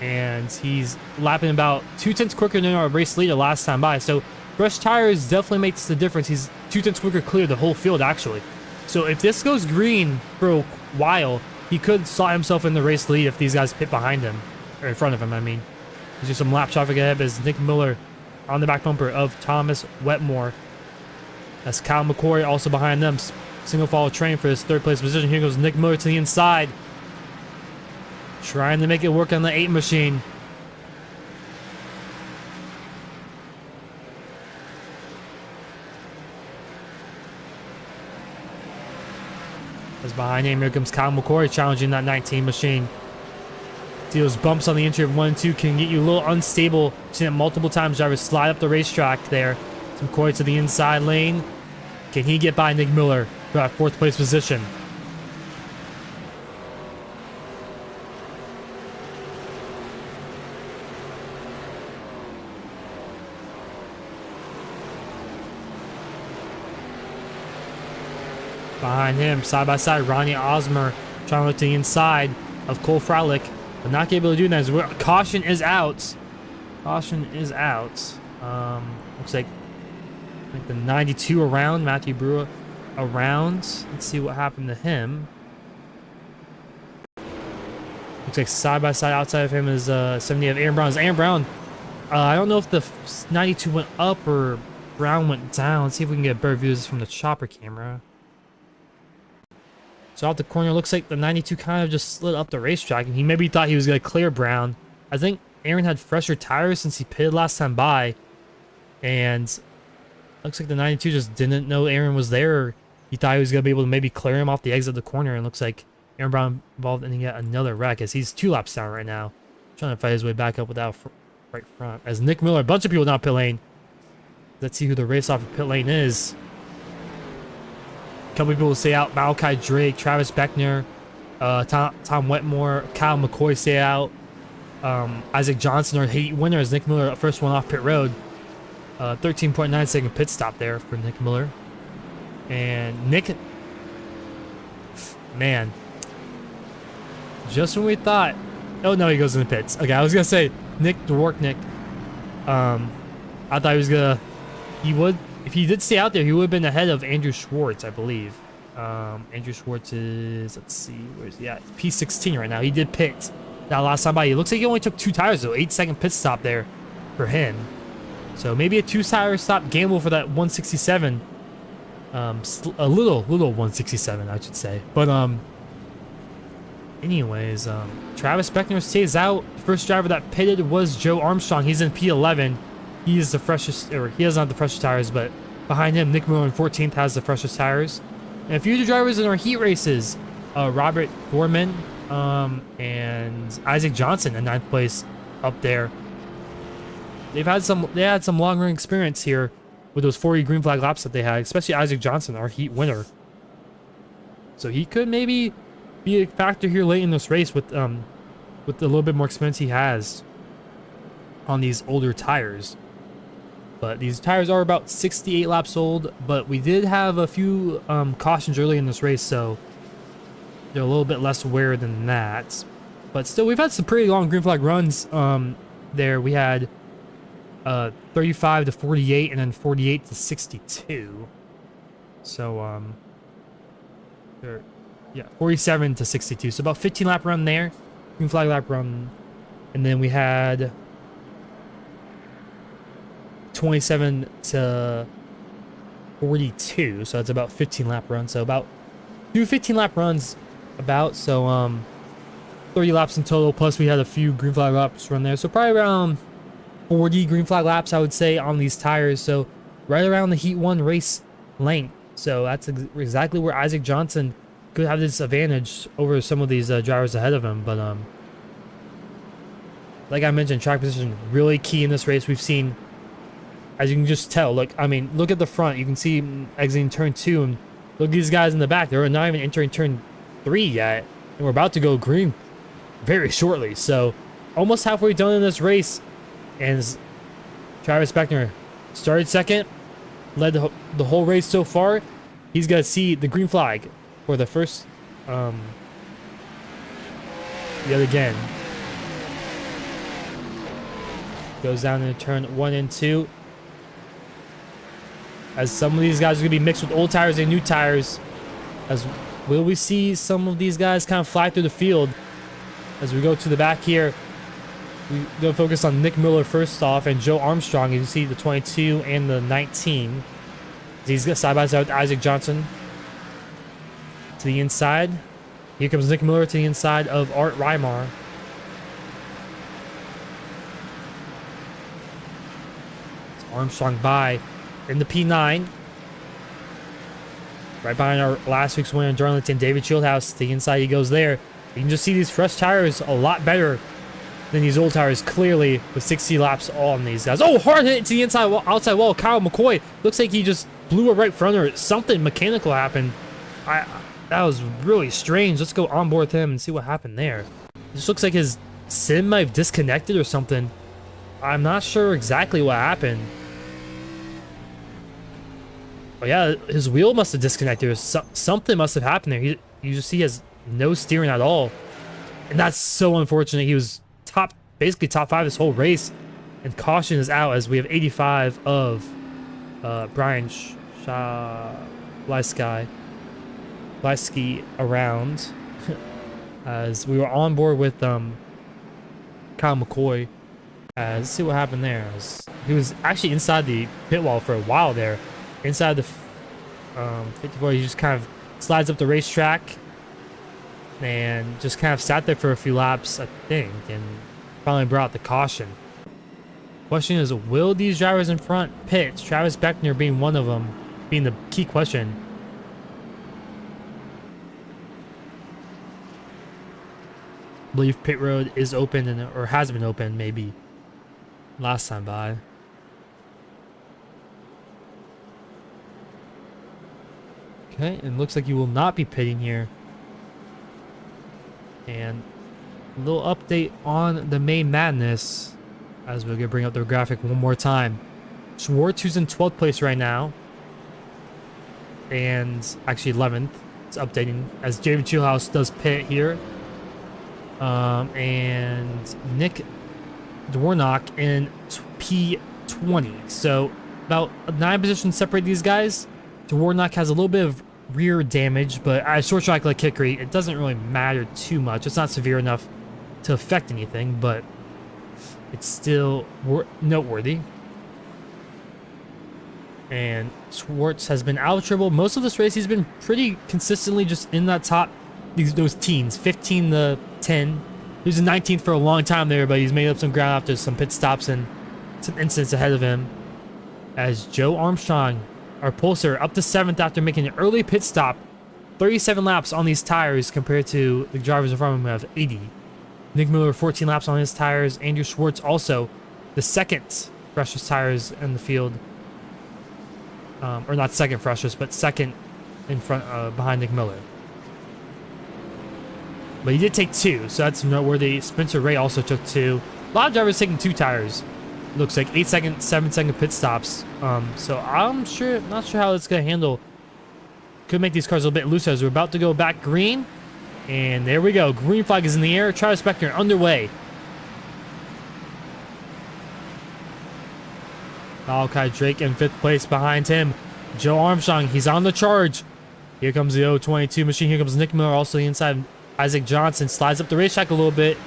And he's lapping about 2/10 quicker than our race leader last time by. So fresh tires definitely makes the difference. He's 2/10 quicker clear the whole field, actually. So if this goes green for a while, he could slot himself in the race lead if these guys pit behind him, or in front of him, I mean. There's just some lap traffic ahead as Nick Miller on the back bumper of Thomas Wetmore. That's Kyle McCoy also behind them. Single follow train for his 3rd place position. Here goes Nick Miller to the inside. Trying to make it work on the 8 machine. As behind him, here comes Kyle McCoy challenging that 19 machine. See, those bumps on the entry of 1 and 2 can get you a little unstable. I've seen it multiple times. Drivers slide up the racetrack there. McCoy to the inside lane. Can he get by Nick Miller for that 4th place position? Behind him, side by side, Ronnie Osmer trying to look to the inside of Cole Freilich, but not able to do that. Caution is out. Caution is out. Looks like the 92 around, Matthew Brewer around. Let's see what happened to him. Looks like side by side outside of him is 70 of Aaron Brown. Aaron Brown, I don't know if the 92 went up or Brown went down. Let's see if we can get better views from the chopper camera. So out the corner, looks like the 92 kind of just slid up the racetrack, and he maybe thought he was going to clear Brown. I think Aaron had fresher tires since he pitted last time by, and looks like the 92 just didn't know Aaron was there. He thought he was going to be able to maybe clear him off the exit of the corner, and looks like Aaron Brown involved in yet another wreck as he's 2 laps down right now, trying to fight his way back up without right front. As Nick Miller, a bunch of people down pit lane. Let's see who the race off of pit lane is. A couple people stay out. Malachi Drake, Travis Beckner, Tom Wetmore, Kyle McCoy stay out. Isaac Johnson, our heat winner, is Nick Miller, first one off pit road. 13.9 second pit stop there for Nick Miller. And Nick, man, just when we thought, oh no, he goes in the pits. Okay, I was gonna say Nick Dworknick. I thought he was gonna, he would. If he did stay out there, he would have been ahead of Andrew Schwartz, I believe. Andrew Schwartz is, let's see, where's he at? P16 right now. He did pit that last time by. It looks like he only took 2 tires, though. 8-second pit stop there for him. So maybe a 2-tire stop gamble for that 167. A little 167, I should say. But, anyways, Travis Beckner stays out. First driver that pitted was Joe Armstrong. He's in P11. He is the freshest, or he doesn't have the freshest tires, but behind him, Nick Miller in 14th has the freshest tires. And a few of the drivers in our heat races, Robert Gorman and Isaac Johnson in 9th place up there. They had some long run experience here with those 40 green flag laps that they had, especially Isaac Johnson, our heat winner. So he could maybe be a factor here late in this race with a little bit more experience he has on these older tires. But these tires are about 68 laps old, but we did have a few cautions early in this race, so they're a little bit less wear than that. But still, we've had some pretty long green flag runs there. We had 35 to 48 and then 48 to 62. So, yeah, 47 to 62. So about 15 lap run there, green flag lap run. And then we had 27 to 42, so that's about 15 lap runs. So about 2 15 lap runs about, so 30 laps in total, plus we had a few green flag laps run there, so probably around 40 green flag laps, I would say, on these tires. So right around the heat 1 race length. So that's exactly where Isaac Johnson could have this advantage over some of these drivers ahead of him. But like I mentioned, track position really key in this race. We've seen, as you can just tell, look, I mean, look at the front. You can see exiting turn 2, and look at these guys in the back. They're not even entering turn 3 yet, and we're about to go green very shortly. So almost halfway done in this race, and Travis Beckner started second, led the whole race so far. He's got to see the green flag for the first, yet again. Goes down into turn 1 and 2. As some of these guys are going to be mixed with old tires and new tires. As will we see some of these guys kind of fly through the field as we go to the back here. We're going to focus on Nick Miller first off and Joe Armstrong. You can see the 22 and the 19. He's side by side with Isaac Johnson to the inside. Here comes Nick Miller to the inside of Art Reimar. Armstrong by in the P9. Right behind our last week's winner, Darlington, David Shieldhouse. The inside he goes there. You can just see these fresh tires a lot better than these old tires, clearly, with 60 laps all on these guys. Oh, hard hit to the inside wall, outside wall. Kyle McCoy looks like he just blew a right fronter. Something mechanical happened. That was really strange. Let's go on board with him and see what happened there. This looks like his sim might have disconnected or something. I'm not sure exactly what happened. Oh yeah, his wheel must have disconnected or something must have happened there. You just see he has no steering at all. And that's so unfortunate. He was basically top 5 this whole race. And caution is out as we have 85 of Brian Lysky around. As we were on board with Kyle McCoy. Let's see what happened there. He was actually inside the pit wall for a while there. Inside the 54, he just kind of slides up the racetrack and just kind of sat there for a few laps, I think, and finally brought out the caution. Question is, will these drivers in front pit? Travis Beckner being one of them, being the key question. I believe pit road is open or has been open maybe last time by. Okay, and looks like you will not be pitting here. And a little update on the main madness as we're gonna bring up the graphic one more time. Schwartz, who's in 12th place right now, and actually 11th. It's updating as David Chillhouse does pit here. And Nick Dwornak in P20. So about 9 positions separate these guys. Dwornak has a little bit of rear damage, but at a short track like Hickory, it doesn't really matter too much. It's not severe enough to affect anything, but it's still noteworthy. And Schwartz has been out of trouble. Most of this race, he's been pretty consistently just in that top, those teens, 15 to 10. He was in 19th for a long time there, but he's made up some ground after some pit stops and some incidents ahead of him. As Joe Armstrong, our pulser, up to 7th after making an early pit stop. 37 laps on these tires compared to the drivers in front of him who have 80. Nick Miller, 14 laps on his tires. Andrew Schwartz also the second freshest tires in the field. Or not second freshest, but second in front, behind Nick Miller. But he did take 2, so that's noteworthy. Spencer Ray also took 2. A lot of drivers taking 2 tires. Looks like 8-second, 7-second pit stops. So I'm not sure how it's gonna handle. Could make these cars a little bit looser as we're about to go back green. And there we go. Green flag is in the air. Travis Beckner underway. Malachi Drake in 5th place behind him. Joe Armstrong, he's on the charge. Here comes the 022 machine. Here comes Nick Miller, also the inside. Isaac Johnson slides up the racetrack a little bit.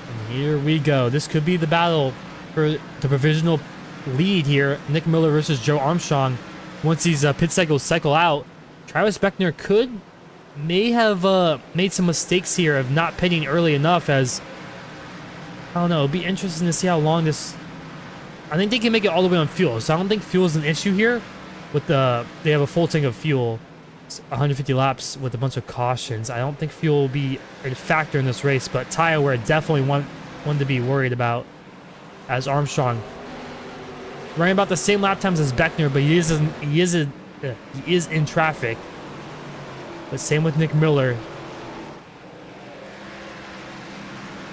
And here we go. This could be the battle for the provisional lead here. Nick Miller versus Joe Armstrong. Once these pit cycles cycle out, Travis Beckner may have made some mistakes here of not pitting early enough, as I don't know, it'll be interesting to see how long this. I think they can make it all the way on fuel, so I don't think fuel is an issue here. They have a full tank of fuel. 150 laps with a bunch of cautions. I don't think fuel will be a factor in this race, but tire wear definitely one to be worried about, as Armstrong running about the same lap times as Beckner, but he is in traffic. But same with Nick Miller.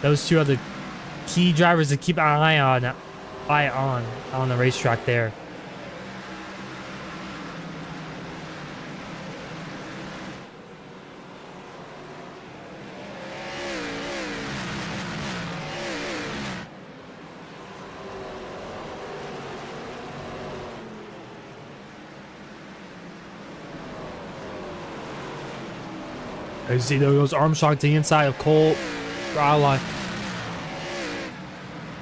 Those two are the key drivers to keep an eye on the racetrack there. You see, there goes Armstrong to the inside of Cole Rowlock.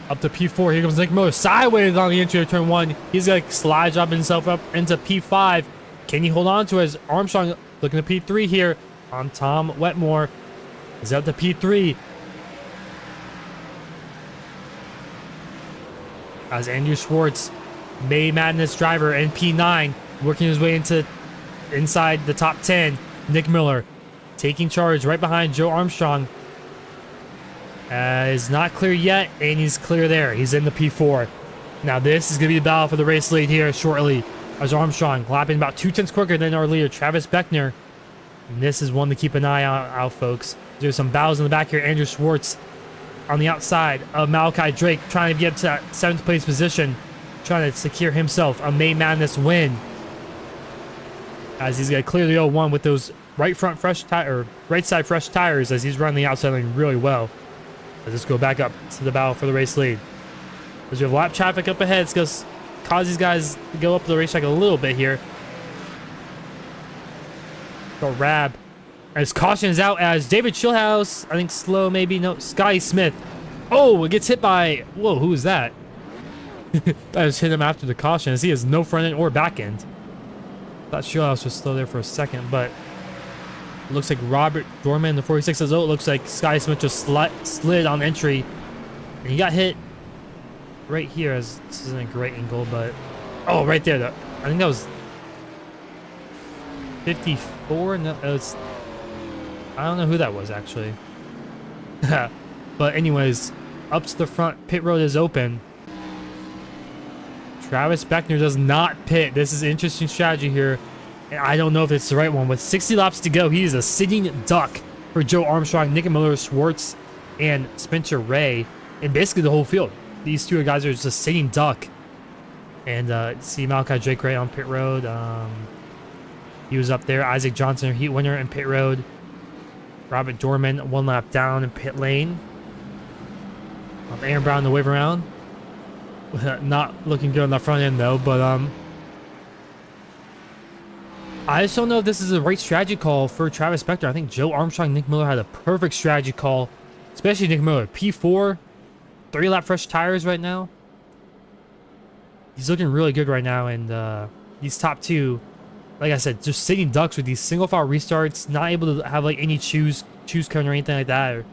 Up to P4. Here comes Nick Miller sideways on the entry of turn 1. He's going to slide drop himself up into P5. Can he hold on to it as Armstrong looking at P3 here on Tom Wetmore? Is up to P3. As Andrew Schwartz, May Madness driver, and P9 working his way inside the top 10. Nick Miller taking charge right behind Joe Armstrong. Is not clear yet, and he's clear there. He's in the P4. Now this is going to be the battle for the race lead here shortly, as Armstrong lapping about 2/10 quicker than our leader, Travis Beckner. And this is one to keep an eye out, folks. There's some battles in the back here. Andrew Schwartz on the outside of Malachi Drake, trying to get up to that 7th place position, trying to secure himself a May Madness win, as he's going to clear the 0-1 with those right side fresh tires, as he's running the outside lane really well. Let's just go back up to the battle for the race lead. As we have lap traffic up ahead, it's going to cause these guys to go up the racetrack a little bit here. Go Rab. And his caution is out as David Chillhouse, I think slow maybe, no, Scotty Smith. Oh, it gets hit by, whoa, who is that? That just hit him after the caution, as he has no front end or back end. Thought Chillhouse was slow there for a second, but it looks like Robert Dorman, the 46 says, oh, it looks like Scotty Smith just slid on entry. And he got hit right here, as this isn't a great angle, but oh, right there. I think that was 54. No, it's, I don't know who that was actually. But anyways, up to the front, pit road is open. Travis Beckner does not pit. This is an interesting strategy here, and I don't know if it's the right one. With 60 laps to go, he is a sitting duck for Joe Armstrong, Nick Miller, Schwartz, and Spencer Ray, and basically the whole field. These two guys are just a sitting duck. And see Malachi Drake right on pit road. He was up there. Isaac Johnson, heat winner in pit road. Robert Dorman, 1 lap down in pit lane. Aaron Brown the wave around. Not looking good on the front end though, but I just don't know if this is the right strategy call for Travis Beckner. I think Joe Armstrong, Nick Miller had a perfect strategy call, especially Nick Miller. P4, 3 lap fresh tires right now. He's looking really good right now, and these top 2, like I said, just sitting ducks with these single file restarts, not able to have like any choose cone or anything like that, or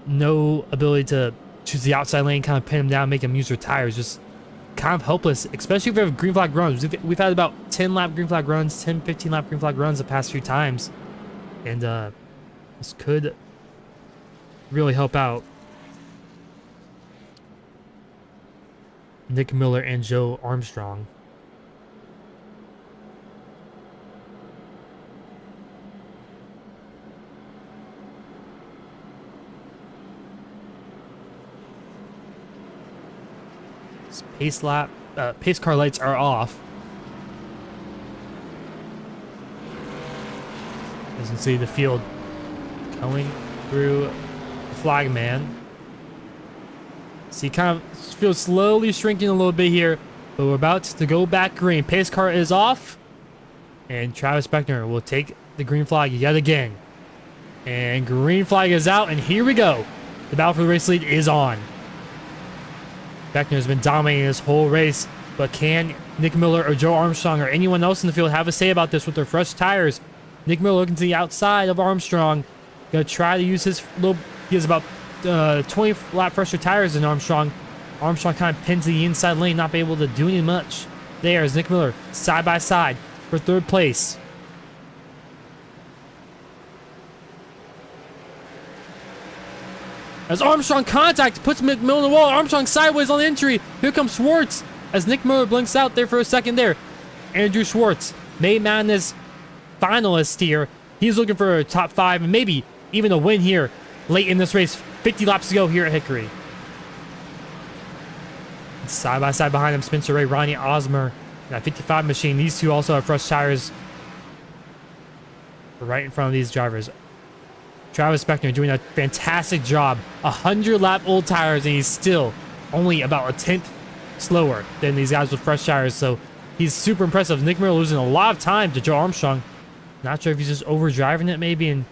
no ability to choose the outside lane, kind of pin him down, make him use their tires. Just kind of helpless, especially if we have green flag runs. We've had about 10 lap green flag runs, 10, 15 lap green flag runs the past few times, and this could really help out Nick Miller and Joe Armstrong. Pace car lights are off. As you can see, the field going through the flag man. See, kind of feels slowly shrinking a little bit here, but we're about to go back green. Pace car is off, and Travis Beckner will take the green flag yet again. And green flag is out, and here we go. The battle for the race lead is on. Beckner has been dominating this whole race, but can Nick Miller or Joe Armstrong or anyone else in the field have a say about this with their fresh tires? Nick Miller looking to the outside of Armstrong. Gonna try to use his little, he has about 20 lap fresher tires than Armstrong. Armstrong kind of pinned to the inside lane, not be able to do any much. There is Nick Miller side by side for 3rd place. As Armstrong contact puts McMillan on the wall. Armstrong sideways on the entry. Here comes Schwartz as Nick Miller blinks out there for a second there. Andrew Schwartz, May Madness finalist here. He's looking for a top 5 and maybe even a win here late in this race. 50 laps to go here at Hickory. Side by side behind him, Spencer Ray, Ronnie Osmer, that 55 machine. These two also have fresh tires right in front of these drivers. Travis Beckner doing a fantastic job. 100 lap old tires, and he's still only about a 10th slower than these guys with fresh tires. So he's super impressive. Nick Miller losing a lot of time to Joe Armstrong. Not sure if he's just over driving it maybe and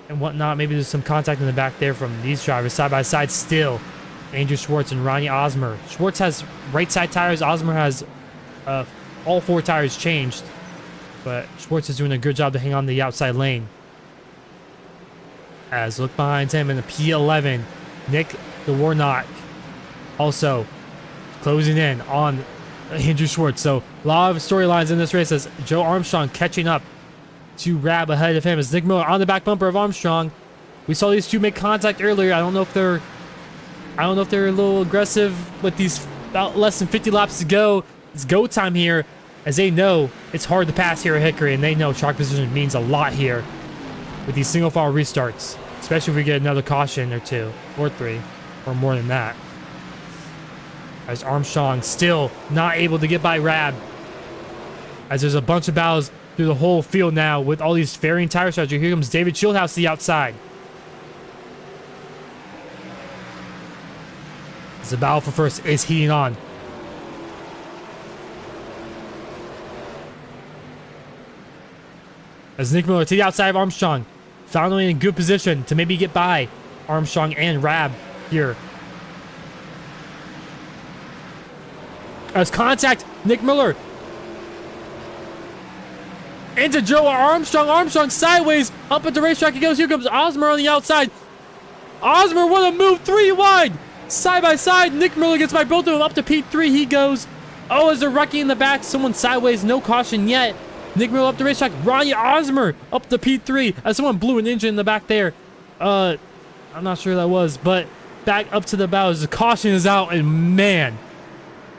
whatnot. Maybe there's some contact in the back there from these drivers. Side by side still. Andrew Schwartz and Ronnie Osmer. Schwartz has right side tires. Osmer has all 4 tires changed. But Schwartz is doing a good job to hang on the outside lane. As look behind him in the P11. Nick the Warnock also closing in on Andrew Schwartz. So a lot of storylines in this race as Joe Armstrong catching up to Rab ahead of him as Nick Miller on the back bumper of Armstrong. We saw these two make contact earlier. I don't know if they're a little aggressive with these about less than 50 laps to go. It's go time here as they know it's hard to pass here at Hickory, and they know track position means a lot here with these single file restarts, especially if we get another caution or 2 or 3 or more than that. As Armstrong still not able to get by Rab, as there's a bunch of battles through the whole field now with all these varying tire strategy. Here comes David Shieldhouse to the outside. As the battle for first is heating on. As Nick Miller to the outside of Armstrong, finally in good position to maybe get by Armstrong and Rab here. As contact, Nick Miller into Joe Armstrong. Armstrong sideways up at the racetrack he goes. Here comes Osmer on the outside. Osmer with a move 3 wide. Side by side, Nick Miller gets by both of them up to P3. He goes. Oh, as they're wrecking in the back, someone sideways, no caution yet. Nick Miller up the racetrack. Ronnie Osmer up to P3 as someone blew an engine in the back there. I'm not sure who that was, but back up to the bow as the caution is out, and man,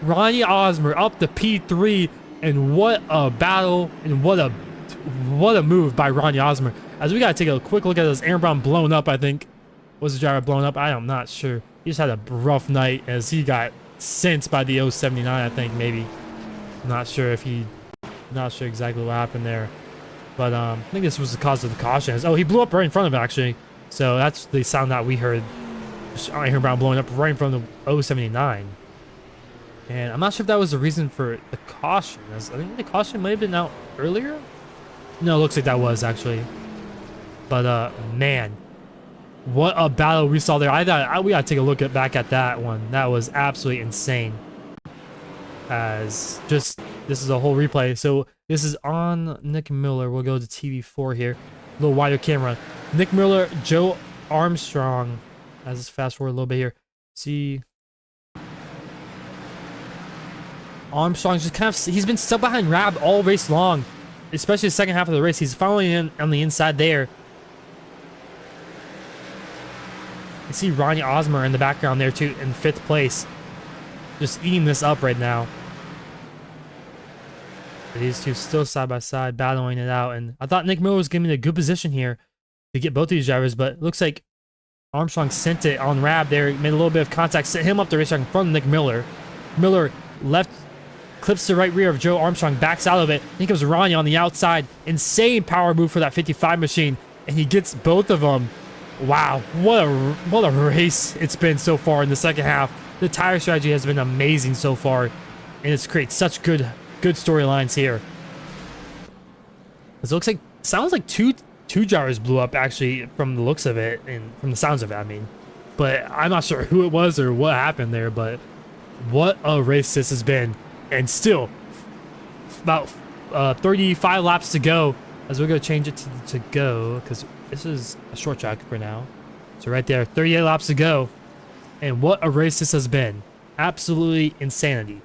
Ronnie Osmer up to P3, and what a battle and what a move by Ronnie Osmer. As we gotta take a quick look at this. Aaron Brown blown up, I think. Was the driver blown up? I'm not sure. He just had a rough night as he got sent by the 079, I think, maybe. Not sure exactly what happened there. But I think this was the cause of the caution. Oh, he blew up right in front of it, actually. So that's the sound that we heard. Aaron Brown blowing up right in front of the 079. And I'm not sure if that was the reason for the caution. I think the caution might have been out earlier. No, it looks like that was, actually. But, man. What a battle we saw there. I thought we gotta take a look back at that one. That was absolutely insane. As just, this is a whole replay. So this is on Nick Miller. We'll go to TV4 here. A little wider camera. Nick Miller, Joe Armstrong. As let's fast forward a little bit here. See. Armstrong's just kind of, he's been stuck behind Rab all race long. Especially the second half of the race. He's following in on the inside there. You see Ronnie Osmer in the background there too in 5th place. Just eating this up right now. These two still side by side battling it out. And I thought Nick Miller was giving a good position here to get both of these drivers. But it looks like Armstrong sent it on Rab there. Made a little bit of contact. Sent him up the racetrack in front of Nick Miller. Miller left, clips the right rear of Joe Armstrong. Backs out of it. Here comes Ronnie on the outside. Insane power move for that 55 machine. And he gets both of them. Wow, what a race it's been so far in the second half. The tire strategy has been amazing so far, and it's created such good storylines here. It looks like, sounds like two drivers blew up actually from the looks of it and from the sounds of it, I mean. But I'm not sure who it was or what happened there, but what a race this has been. And still, about 35 laps to go as we're going to change it to go because this is a short track for now. So right there, 38 laps to go. And what a race this has been. Absolutely insanity.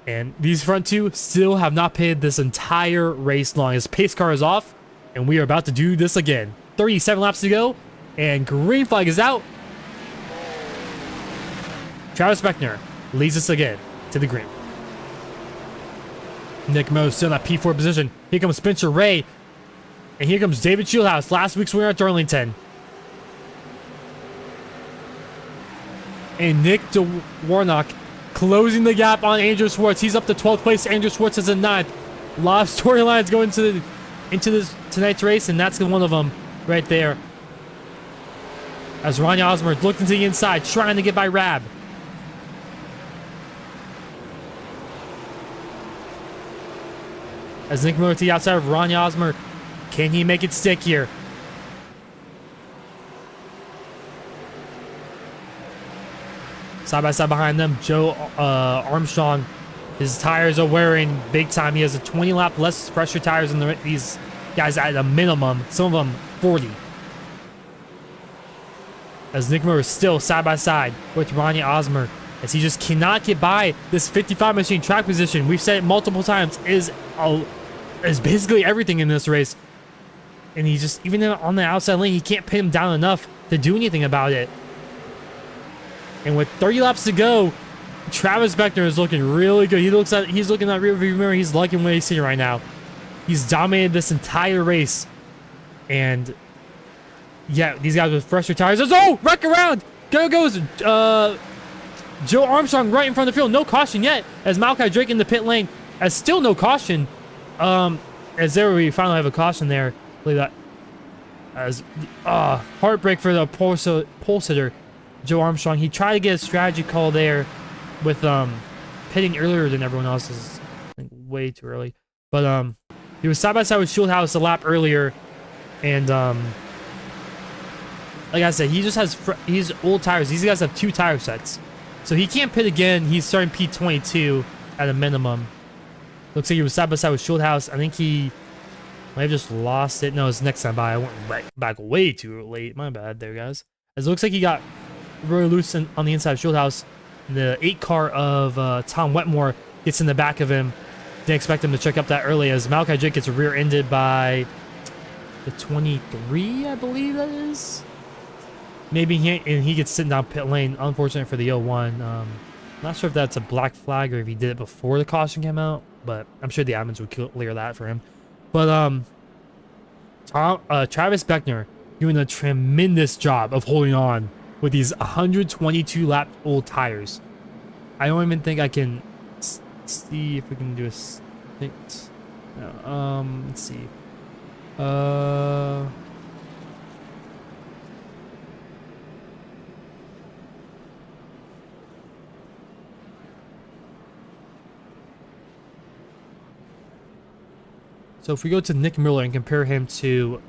And these front two still have not paid this entire race long. His pace car is off, and we are about to do this again. 37 laps to go. And green flag is out. Travis Beckner leads us again to the green. Nick Miller still in that P4 position. Here comes Spencer Ray. And here comes David Shieldhouse, last week's winner at Darlington. And Nick DeWarnock closing the gap on Andrew Schwartz. He's up to 12th place. Andrew Schwartz is in 9th. A lot of storylines going into this tonight's race, and that's one of them right there. As Ronnie Osmer looked into the inside, trying to get by Rab. As Nick Miller to the outside of Ronnie Osmer, can he make it stick here? Side by side behind them, Joe Armstrong. His tires are wearing big time. He has a 20 lap less pressure tires than these guys at a minimum. Some of them 40. As Nick Miller is still side by side with Ronnie Osmer, as he just cannot get by this 55 machine. Track position, we've said it multiple times, is basically everything in this race. And he just, even on the outside lane, he can't pin him down enough to do anything about it. And with 30 laps to go, Travis Beckner is looking really good. He's looking at rear view mirror. He's liking what he's seeing right now. He's dominated this entire race. And yeah, these guys with fresher tires. Oh, wreck around. There goes Joe Armstrong right in front of the field. No caution yet. As Malachi Drake in the pit lane. As still no caution. As there we finally have a caution there. Believe that. As heartbreak for the pole sitter, Joe Armstrong. He tried to get a strategy call there with pitting earlier than everyone else. Is I think way too early. But he was side by side with Shieldhouse a lap earlier, and like I said, he just has he's old tires. These guys have 2 tire sets, so he can't pit again. He's starting P22 at a minimum. Looks like he was side by side with Shieldhouse. I think he might have just lost it. No, it's next time by. I went back way too late. My bad there, guys. As it looks like he got really loose on the inside of Shieldhouse. The 8 car of Tom Wetmore gets in the back of him. Didn't expect him to check up that early, as Malachi Drake gets rear-ended by the 23, I believe that is. Maybe he gets sitting down pit lane. Unfortunate for the 01. Not sure if that's a black flag or if he did it before the caution came out, but I'm sure the admins would clear that for him. But Travis Beckner doing a tremendous job of holding on with these 122 lap old tires. I don't even think I can see if we can do a stint. No, let's see. So if we go to Nick Miller and compare him to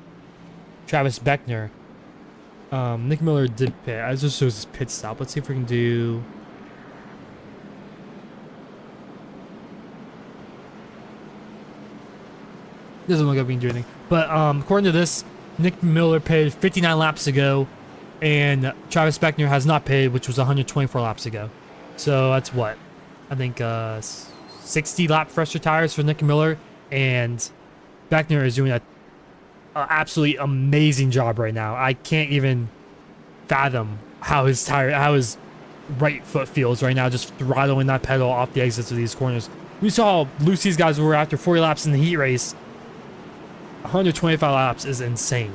Travis Beckner, Nick Miller did pit. I just shows his pit stop. Let's see if we can do. Doesn't look like we can do anything. But according to this, Nick Miller pitted 59 laps ago, and Travis Beckner has not pitted, which was 124 laps ago. So that's what? I think 60 lap fresher tires for Nick Miller, and Beckner is doing a absolutely amazing job right now. I can't even fathom how his right foot feels right now, just throttling that pedal off the exits of these corners. We saw how loose these guys were after 40 laps in the heat race. 125 laps is insane.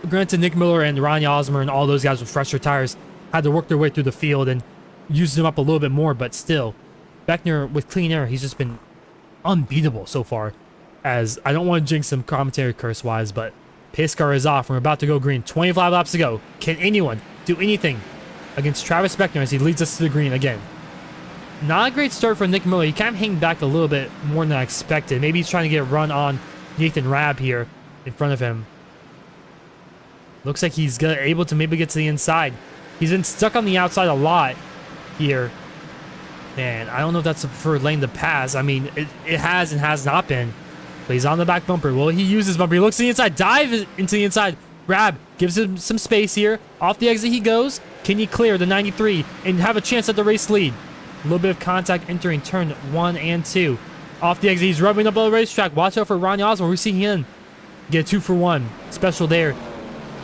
Granted, Nick Miller and Ronnie Osmer and all those guys with fresher tires had to work their way through the field and use them up a little bit more, but still, Beckner with clean air, he's just been unbeatable so far. As I don't want to jinx some commentary curse-wise, but pace car is off. We're about to go green. 25 laps to go. Can anyone do anything against Travis Beckner as he leads us to the green again? Not a great start for Nick Miller. He kind of hanged back a little bit more than I expected. Maybe he's trying to get a run on Nathan Rabb here in front of him. Looks like he's able to maybe get to the inside. He's been stuck on the outside a lot here. And I don't know if that's the preferred lane to pass. I mean, it has and has not been. But he's on the back bumper. Well, he uses bumper. He looks to the inside. Dive into the inside. Rab gives him some space here. Off the exit he goes. Can he clear the 93 and have a chance at the race lead? A little bit of contact entering turn 1 and 2. Off the exit, he's rubbing up on the racetrack. Watch out for Ronnie Oswald. We're seeing him get a 2-for-1 special there.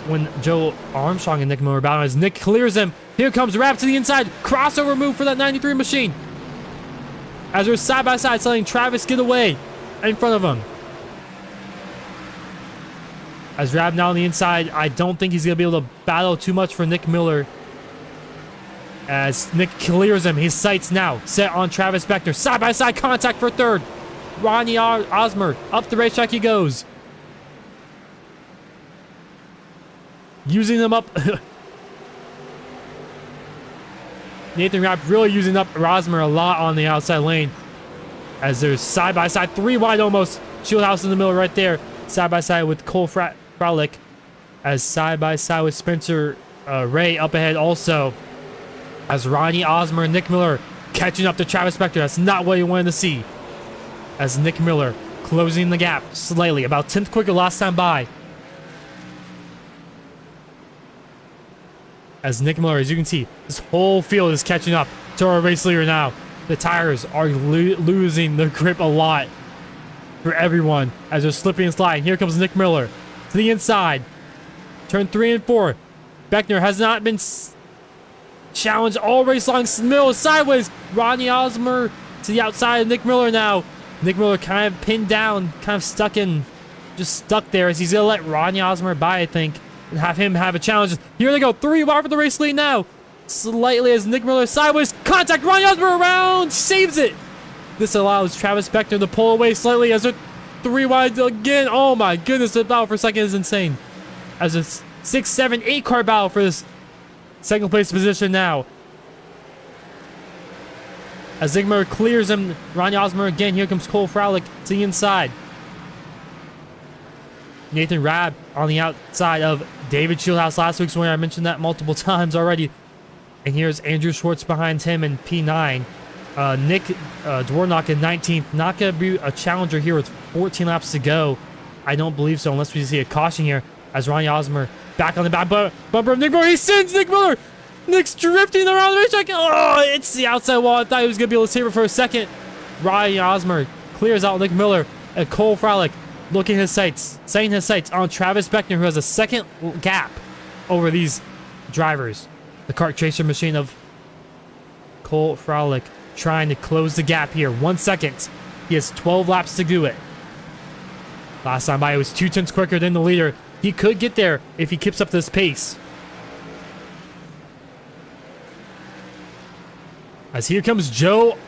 when Joe Armstrong and Nick Miller are battling as Nick clears him. Here comes Rab to the inside. Crossover move for that 93 machine. As they're side by side, letting Travis get away in front of him. As Rab now on the inside, I don't think he's going to be able to battle too much for Nick Miller. As Nick clears him, his sights now set on Travis Beckner. Side by side contact for third. Ronnie Osmer, up the racetrack he goes. Using them up. Nathan Rapp really using up Rosmer a lot on the outside lane. As there's side by side, 3 wide almost. Shieldhouse in the middle right there. Side by side with Cole Frolic. As side by side with Spencer Ray up ahead also. As Ronnie Osmer and Nick Miller catching up to Travis Beckner. That's not what you wanted to see. As Nick Miller closing the gap slightly. About 10th quicker last time by. As Nick Miller, as you can see, this whole field is catching up to our race leader now. The tires are losing their grip a lot for everyone as they're slipping and sliding. Here comes Nick Miller to the inside. Turn 3 and 4. Beckner has not been challenged all race long. Middle sideways. Ronnie Osmer to the outside of Nick Miller now. Nick Miller kind of pinned down, kind of stuck there as he's going to let Ronnie Osmer by, I think. And have him have a challenge. Here they go. 3 wide for the race lead now. Slightly as Nick Miller sideways. Contact. Ronnie Osmer around. Saves it. This allows Travis Beckner to pull away slightly as a 3 wide again. Oh my goodness. The battle for second is insane. As a 6, 7, 8 car battle for this second place position now. As Nick Miller clears him. Ronnie Osmer again. Here comes Cole Frolic to the inside. Nathan Rabb on the outside of David Shieldhouse last week's winner. I mentioned that multiple times already. And here's Andrew Schwartz behind him in P9. Nick Dwornak in 19th. Not going to be a challenger here with 14 laps to go. I don't believe so unless we see a caution here. As Ronnie Osmer back on the back bumper of Nick Miller. He sends Nick Miller. Nick's drifting around the racetrack. Oh, it's the outside wall. I thought he was going to be able to save it for a second. Ronnie Osmer clears out Nick Miller. And Cole Frolic looking his sights, setting his sights on Travis Beckner, who has a second gap over these drivers. The kart chaser machine of Cole Frolic trying to close the gap here. 1 second. He has 12 laps to do it. Last time by, he was 2/10 quicker than the leader. He could get there if he keeps up this pace. As here comes Joe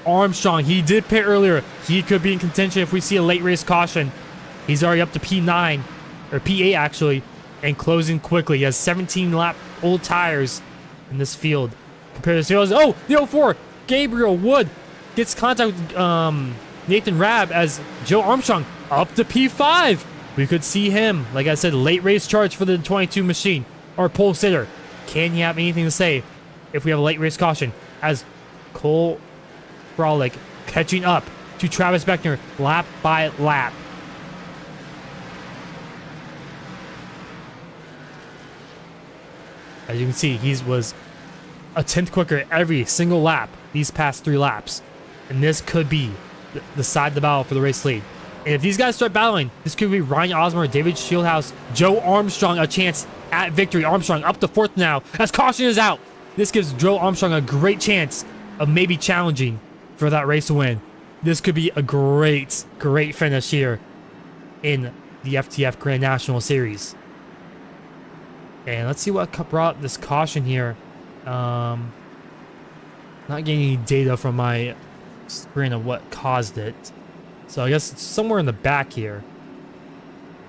Armstrong. He did pit earlier. He could be in contention if we see a late race caution. He's already up to P9, or P8 actually, and closing quickly. He has 17 lap old tires in this field. Compared to the oh, the 04, Gabriel Wood gets contact with Nathan Rabb as Joe Armstrong up to P5. We could see him, like I said, late race charge for the 22 machine, or pole sitter. Can you have anything to say if we have a late race caution? As Cole Frolic catching up to Travis Beckner lap by lap. As you can see, he was a 10th quicker every single lap these past 3 laps. And this could be the side of the battle for the race lead. And if these guys start battling, this could be Ronnie Osmer, David Shieldhouse, Joe Armstrong a chance at victory. Armstrong up to 4th now as caution is out. This gives Joe Armstrong a great chance of maybe challenging for that race to win. This could be a great finish here in the FTF Grand National Series. And let's see what brought this caution here. Not getting any data from my screen of what caused it. So I guess it's somewhere in the back here.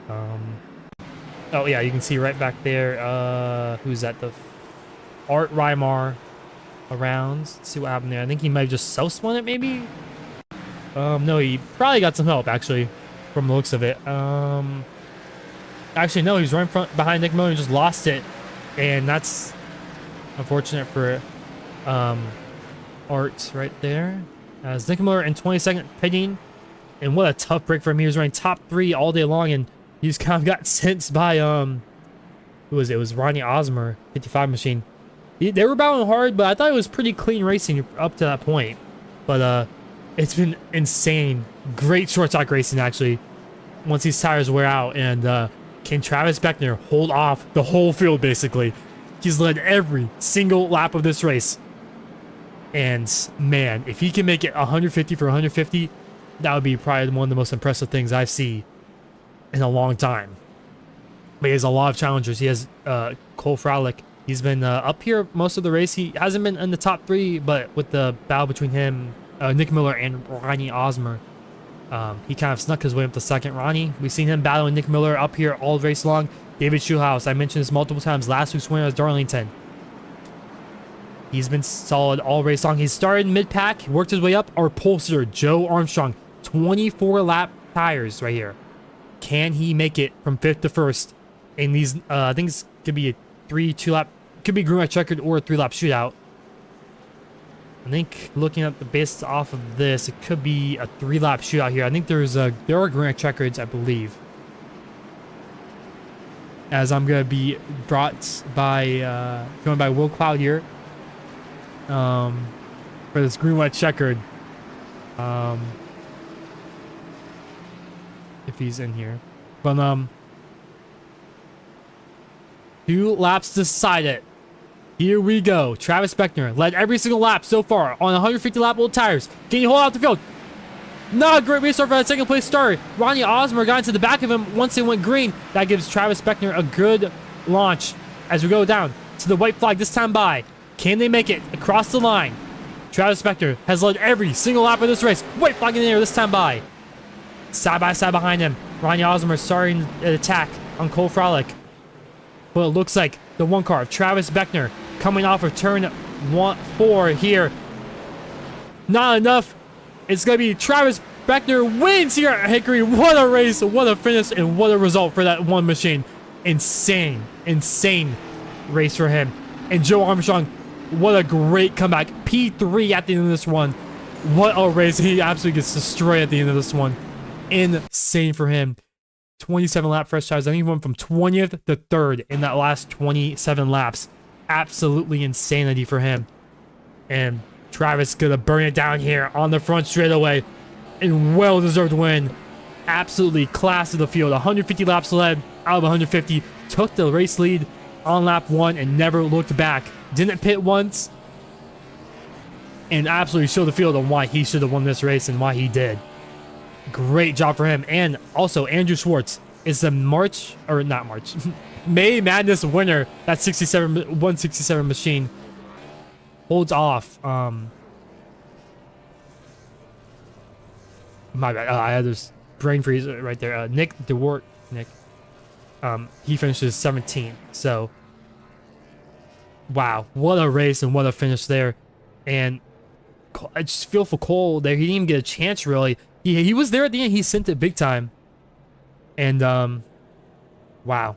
Oh yeah, you can see right back there. Who's that? The Art Rymar around. Let's see what happened there. I think he might have just self-spun it maybe. No, he probably got some help actually from the looks of it. Actually, no, he was right behind Nick Miller and just lost it. And that's unfortunate for Art right there. As Nick Miller in 22nd pitting. And what a tough break for him. He was running top 3 all day long. And he just kind of got sent by, who was it? It was Ronnie Osmer, 55 machine. They were battling hard, but I thought it was pretty clean racing up to that point. But it's been insane. Great short track racing, actually. Once these tires wear out. And Can Travis Beckner hold off the whole field, basically? He's led every single lap of this race. And, man, if he can make it 150 for 150, that would be probably one of the most impressive things I've seen in a long time. But he has a lot of challengers. He has Cole Frolick. He's been up here most of the race. He hasn't been in the top 3, but with the battle between him, Nick Miller, and Ronnie Osmer, he kind of snuck his way up to second. Ronnie, we've seen him battling Nick Miller up here all race long. David Schuhaus, I mentioned this multiple times. Last week's winner was Darlington. He's been solid all race long. He started mid-pack, worked his way up. Our pollster, Joe Armstrong, 24 lap tires right here. Can he make it from 5th to 1st in these, I think it's could be a 2-lap, could be green light checkered or a 3-lap shootout. I think looking at the based off of this, it could be a 3-lap shootout here. I think there are green light checkers, I believe. As I'm gonna be brought by joined by Will Cloud here. For this green white checkered. If he's in here. But 2 laps decide it. Here we go. Travis Beckner led every single lap so far on 150 lap old tires. Can he hold out the field? Not a great restart for that second place starter. Ronnie Osmer got into the back of him once they went green. That gives Travis Beckner a good launch as we go down to the white flag this time by. Can they make it across the line? Travis Beckner has led every single lap of this race. White flag in the air this time by. Side by side behind him. Ronnie Osmer starting an attack on Cole Frolick. But it looks like the one car of Travis Beckner coming off of turn 4 here. Not enough. It's going to be Travis Beckner wins here at Hickory. What a race, what a finish, and what a result for that one machine. Insane, insane race for him. And Joe Armstrong, what a great comeback. P3 at the end of this one. What a race. He absolutely gets destroyed at the end of this one. Insane for him. 27 lap fresh tires. I think he went from 20th to 3rd in that last 27 laps. Absolutely insanity for him. And Travis gonna burn it down here on the front straightaway. And well-deserved win. Absolutely class of the field. 150 laps led out of 150. Took the race lead on lap 1 and never looked back. Didn't pit once. And absolutely showed the field on why he should have won this race and why he did. Great job for him. And also Andrew Schwartz is the May Madness winner. That 167 machine holds off. My bad. I had this brain freeze right there. Nick DeWart. He finishes 17th. So wow, what a race and what a finish there. And I just feel for Cole there. He didn't even get a chance really. He was there at the end. He sent it big time. And wow.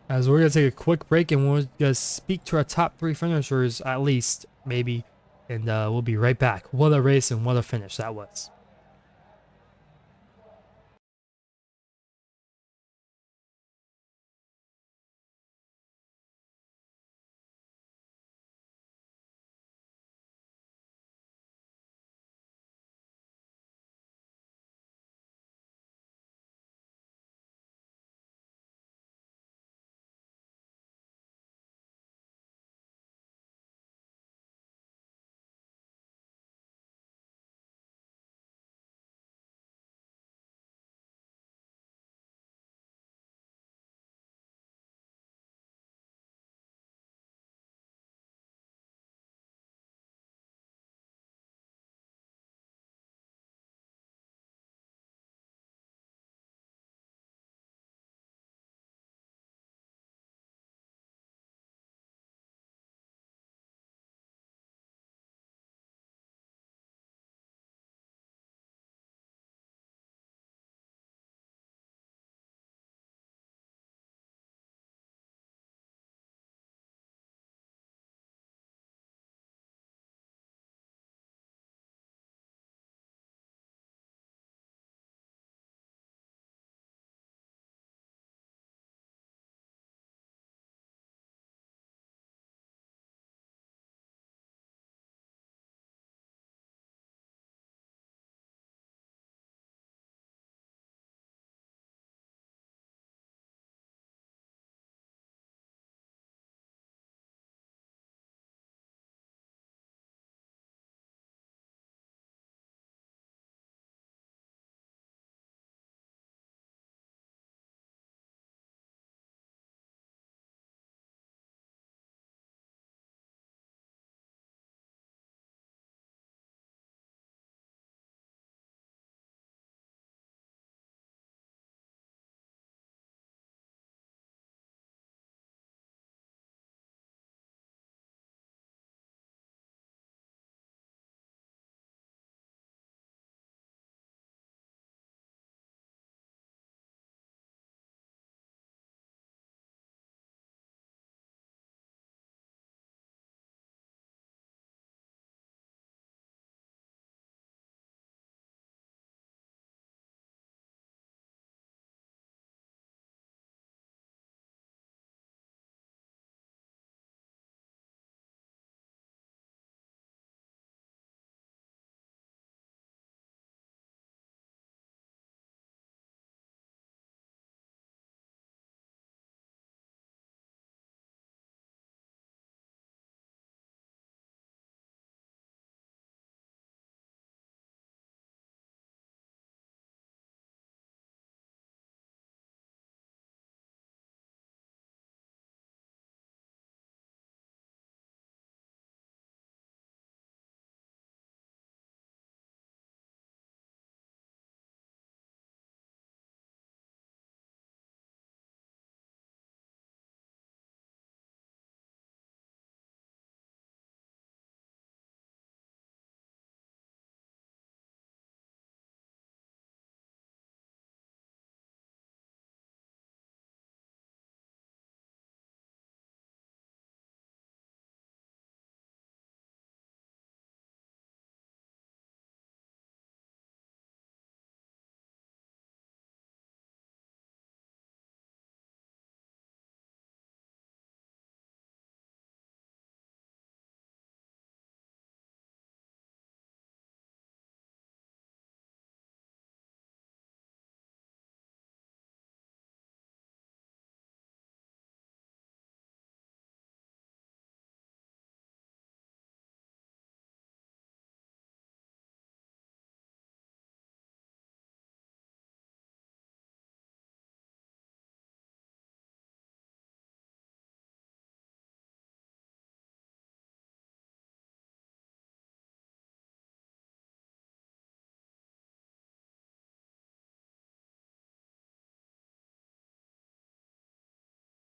As we're gonna take a quick break and we're gonna speak to our top 3 finishers at least, maybe, and we'll be right back. What a race and what a finish that was.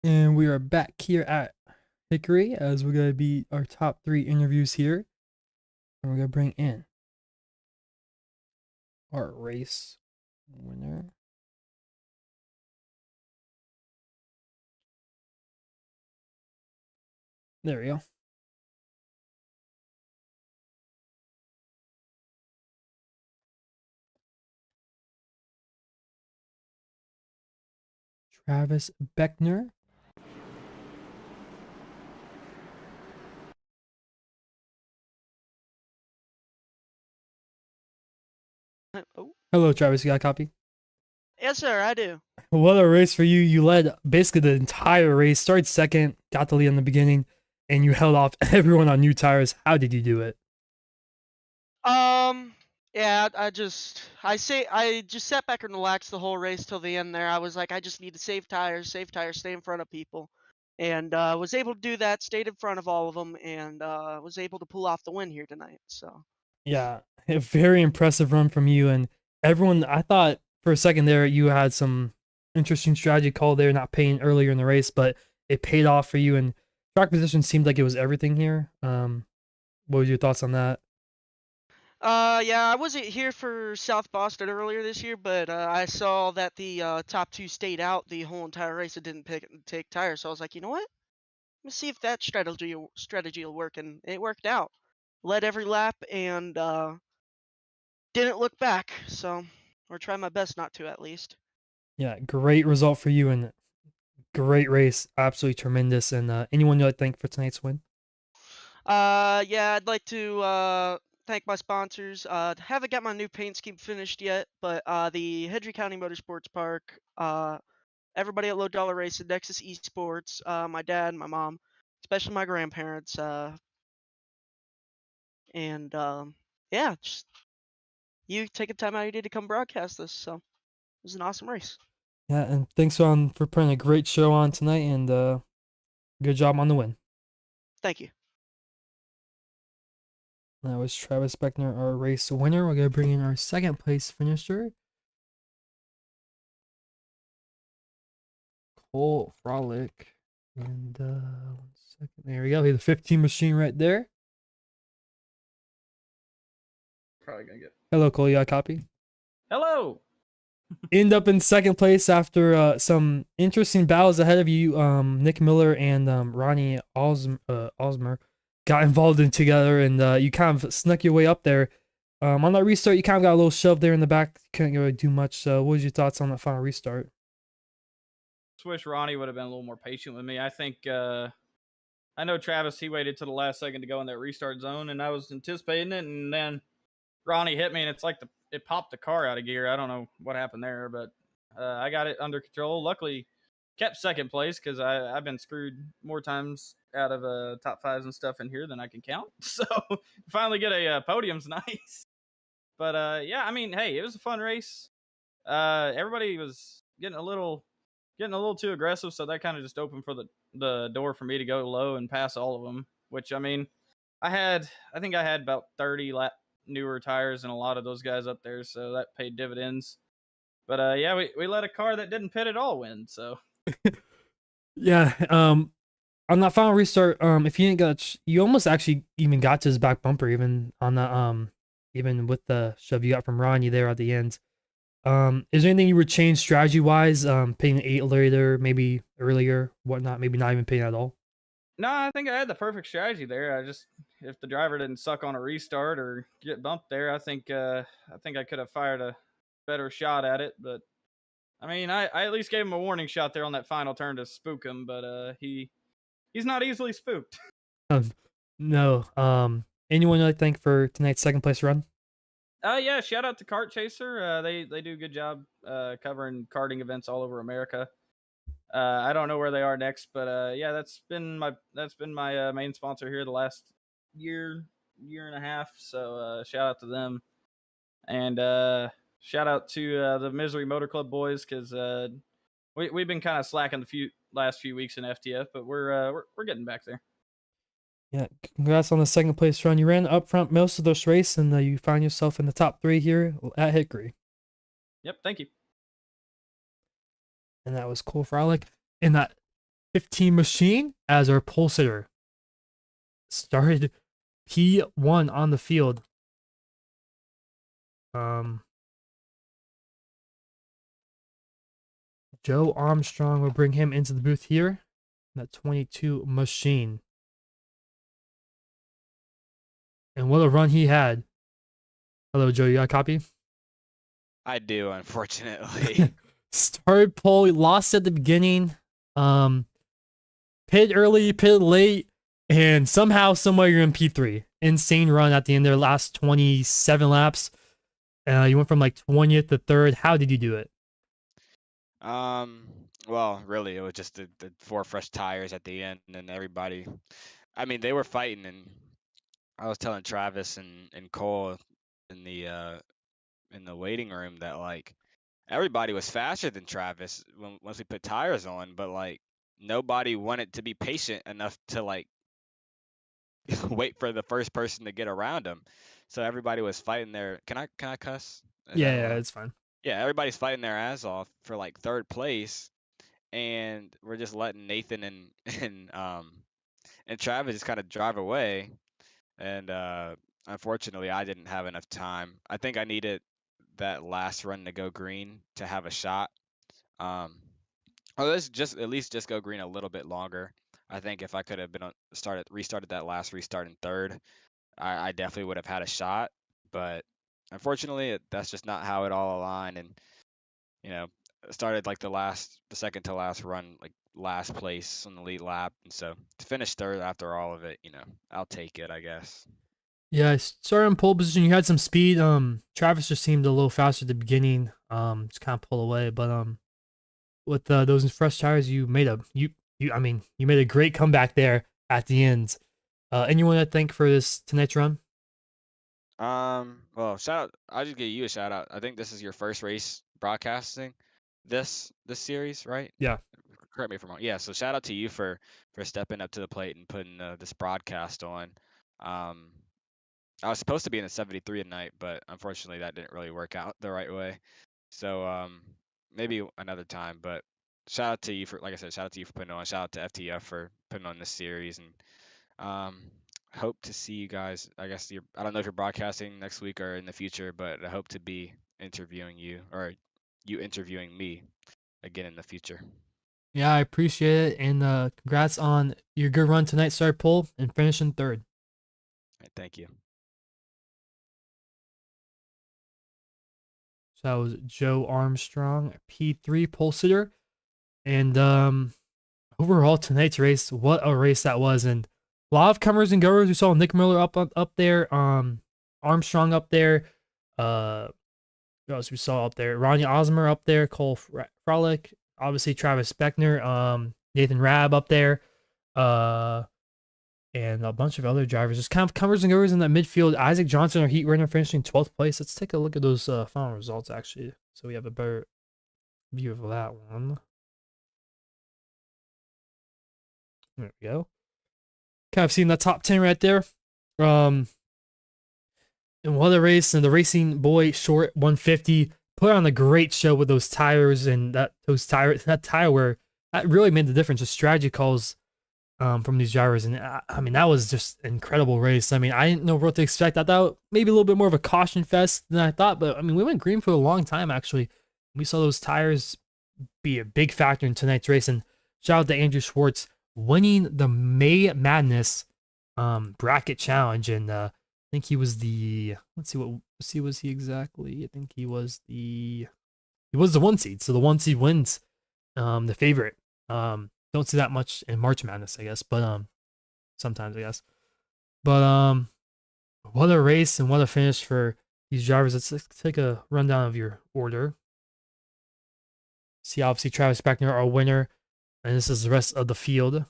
And we are back here at Hickory as we're going to be our top 3 interviews here. And we're going to bring in our race winner. There we go. Travis Beckner. Oh, Hello, Travis. You got a copy? yes, sir, I do. What a race for you. You led basically the entire race, started second, got the lead in the beginning, and you held off everyone on new tires. How did you do it? Um, yeah, I just sat back and relaxed the whole race till the end there. I was like, I just need to save tires, stay in front of people. And was able to do that, stayed in front of all of them, and was able to pull off the win here tonight. So, Yeah, a very impressive run from you. And everyone, I thought for a second there you had some interesting strategy call there, not paying earlier in the race, but it paid off for you. And track position seemed like it was everything here. What was your thoughts on that? yeah, I wasn't here for South Boston earlier this year, but I saw that the top two stayed out the whole entire race and didn't take tires. So I was like, you know what? Let's see if that strategy will work, and it worked out. Led every lap and didn't look back. So, or try my best not to, at least. Yeah, great result for you and great race, absolutely tremendous. And anyone you'd like to thank for tonight's win? Yeah, I'd like to thank my sponsors. Haven't got my new paint scheme finished yet, but the Hickory County Motorsports Park, everybody at Low Dollar Racing, Nexus Esports, my dad, my mom, especially my grandparents, and yeah, just you taking time out of your day to come broadcast this. So it was an awesome race. Yeah, and thanks for putting a great show on tonight, and good job on the win. Thank you. That was Travis Beckner, our race winner. We're gonna bring in our second place finisher, Cole Frolic. And 1 second. There we go. He's the 15 machine right there. Probably gonna get. Hello, Cole. You got a copy? Hello. End up in second place after some interesting battles ahead of you. Nick Miller and Ronnie Osmer got involved in together, and you kind of snuck your way up there. On that restart, you kind of got a little shoved there in the back. Couldn't really do much. So, what was your thoughts on that final restart? Just wish Ronnie would have been a little more patient with me. I think I know Travis. He waited to the last second to go in that restart zone, and I was anticipating it, and then Ronnie hit me, and it's like it popped the car out of gear. I don't know what happened there, but I got it under control. Luckily, kept second place because I've been screwed more times out of top fives and stuff in here than I can count. So finally get a podium's nice. But yeah, I mean, hey, it was a fun race. Everybody was getting a little too aggressive, so that kind of just opened for the door for me to go low and pass all of them. Which I mean, I think I had about 30 newer tires and a lot of those guys up there, so that paid dividends. But yeah, we let a car that didn't pit at all win. So Yeah. On that final restart, if you didn't get, you almost actually even got to his back bumper, even on the even with the shove you got from Ronnie there at the end. Is there anything you would change strategy wise? Paying 8 later, maybe earlier, whatnot, maybe not even paying at all. no, I think I had the perfect strategy there. I just if the driver didn't suck on a restart or get bumped there, I think I could have fired a better shot at it. But I mean, I at least gave him a warning shot there on that final turn to spook him. But he's not easily spooked. Um, no. Anyone you'd like to thank for tonight's second place run? Yeah, shout out to Kart Chaser. They do a good job covering karting events all over America. I don't know where they are next, but yeah, that's been my main sponsor here the last year and a half. So shout out to them, and shout out to the Misery Motor Club boys because we've been kind of slacking the last few weeks in FTF, but we're getting back there. Yeah, congrats on the second place run. You ran up front most of this race, and you found yourself in the top 3 here at Hickory. Yep, thank you. And that was Cole Frolic. And that 15 machine as our pole sitter. Started P1 on the field. Joe Armstrong will bring him into the booth here. That 22 machine. And what a run he had. Hello, Joe. You got a copy? I do, unfortunately. Started pole, lost at the beginning. Pit early, pit late, and somehow, somewhere you're in P3. Insane run at the end there, last 27 laps. You went from like 20th to 3rd. How did you do it? Well, really, it was just the 4 fresh tires at the end, and everybody. I mean, they were fighting, and I was telling Travis and Cole in the waiting room that like everybody was faster than Travis once we put tires on, but like nobody wanted to be patient enough to like wait for the first person to get around them. So everybody was fighting their. Can I cuss? Is that Yeah, allowed? it's fine. Yeah, everybody's fighting their ass off for like 3rd place, and we're just letting Nathan and Travis just kind of drive away. And unfortunately, I didn't have enough time. I think I needed that last run to go green to have a shot. Or let's just at least just go green a little bit longer. I think if I could have been restarted that last restart in 3rd, I definitely would have had a shot. But unfortunately, that's just not how it all aligned. And you know, started like the second to last run, like last place on the lead lap, and so to finish 3rd after all of it, I'll take it, I guess. Yeah, I started in pole position. You had some speed. Travis just seemed a little faster at the beginning. Just kind of pull away, but with those fresh tires, you made a you made a great comeback there at the end. Anyone to thank for this tonight's run? Well, shout out. I'll just give you a shout out. I think this is your first race broadcasting this series, right? Yeah. Correct me if I'm wrong. Yeah. So shout out to you for stepping up to the plate and putting this broadcast on. I was supposed to be in the 73 tonight, but unfortunately that didn't really work out the right way. So maybe another time. But shout out to you for, like I said, shout out to you for putting it on. Shout out to FTF for putting on this series, and hope to see you guys. I guess I don't know if you're broadcasting next week or in the future, but I hope to be interviewing you, or you interviewing me again in the future. Yeah, I appreciate it, and congrats on your good run tonight. Start pole and finishing 3rd. All right, thank you. So that was Joe Armstrong, P3 pole sitter, and overall tonight's race, what a race that was, and a lot of comers and goers. We saw Nick Miller up there, Armstrong up there, who else we saw up there? Ronnie Osmer up there, Cole Frolic, obviously Travis Beckner, Nathan Rabb up there, and a bunch of other drivers. Just kind of comers and goers in that midfield. Isaac Johnson, our heat runner, finishing 12th place. Let's take a look at those final results, actually, so we have a better view of that one. There we go. Kind of seeing the top 10 right there. And what a race. And the Racing Boy Short 150 put on a great show with those tires, and that tire wear, that really made the difference. The strategy calls from these drivers. And I mean, that was just an incredible race. I mean, I didn't know what to expect. I thought maybe a little bit more of a caution fest than I thought, but I mean, we went green for a long time, actually. We saw those tires be a big factor in tonight's race. And shout out to Andrew Schwartz winning the May Madness bracket challenge. And I think he was the, was he exactly? I think he was the 1 seed. So the 1 seed wins the favorite. Don't see that much in March Madness, I guess, but sometimes, I guess. But what a race and what a finish for these drivers. Let's take a rundown of your order. See, obviously, Travis Beckner, our winner, and this is the rest of the field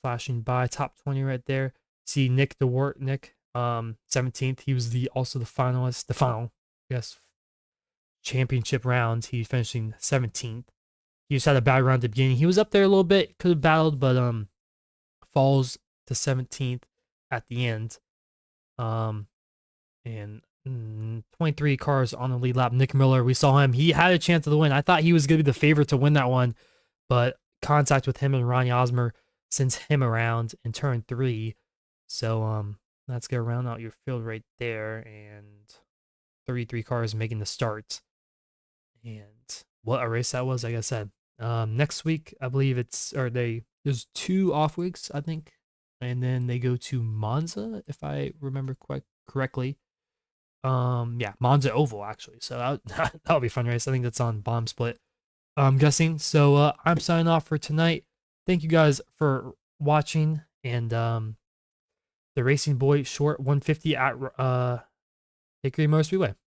flashing by. Top 20 right there. See Nick DeWart, 17th. He was also the finalist, I guess, championship round. He finishing 17th. He just had a bad round at the beginning. He was up there a little bit, could have battled, but falls to 17th at the end. And 23 cars on the lead lap. Nick Miller, we saw him. He had a chance to win. I thought he was going to be the favorite to win that one, but contact with him, and Ronnie Osmer sends him around in turn 3. So let's go round out your field right there, and 33 cars making the start. And what a race that was, like I said. Next week, I believe there's 2 off weeks, I think, and then they go to Monza, if I remember correctly. Yeah, Monza Oval actually. So that'll be a fun race. I think that's on Bomb Split, I'm guessing. So I'm signing off for tonight. Thank you guys for watching, and the Racing Boy Short 150 at Hickory Motor Speedway.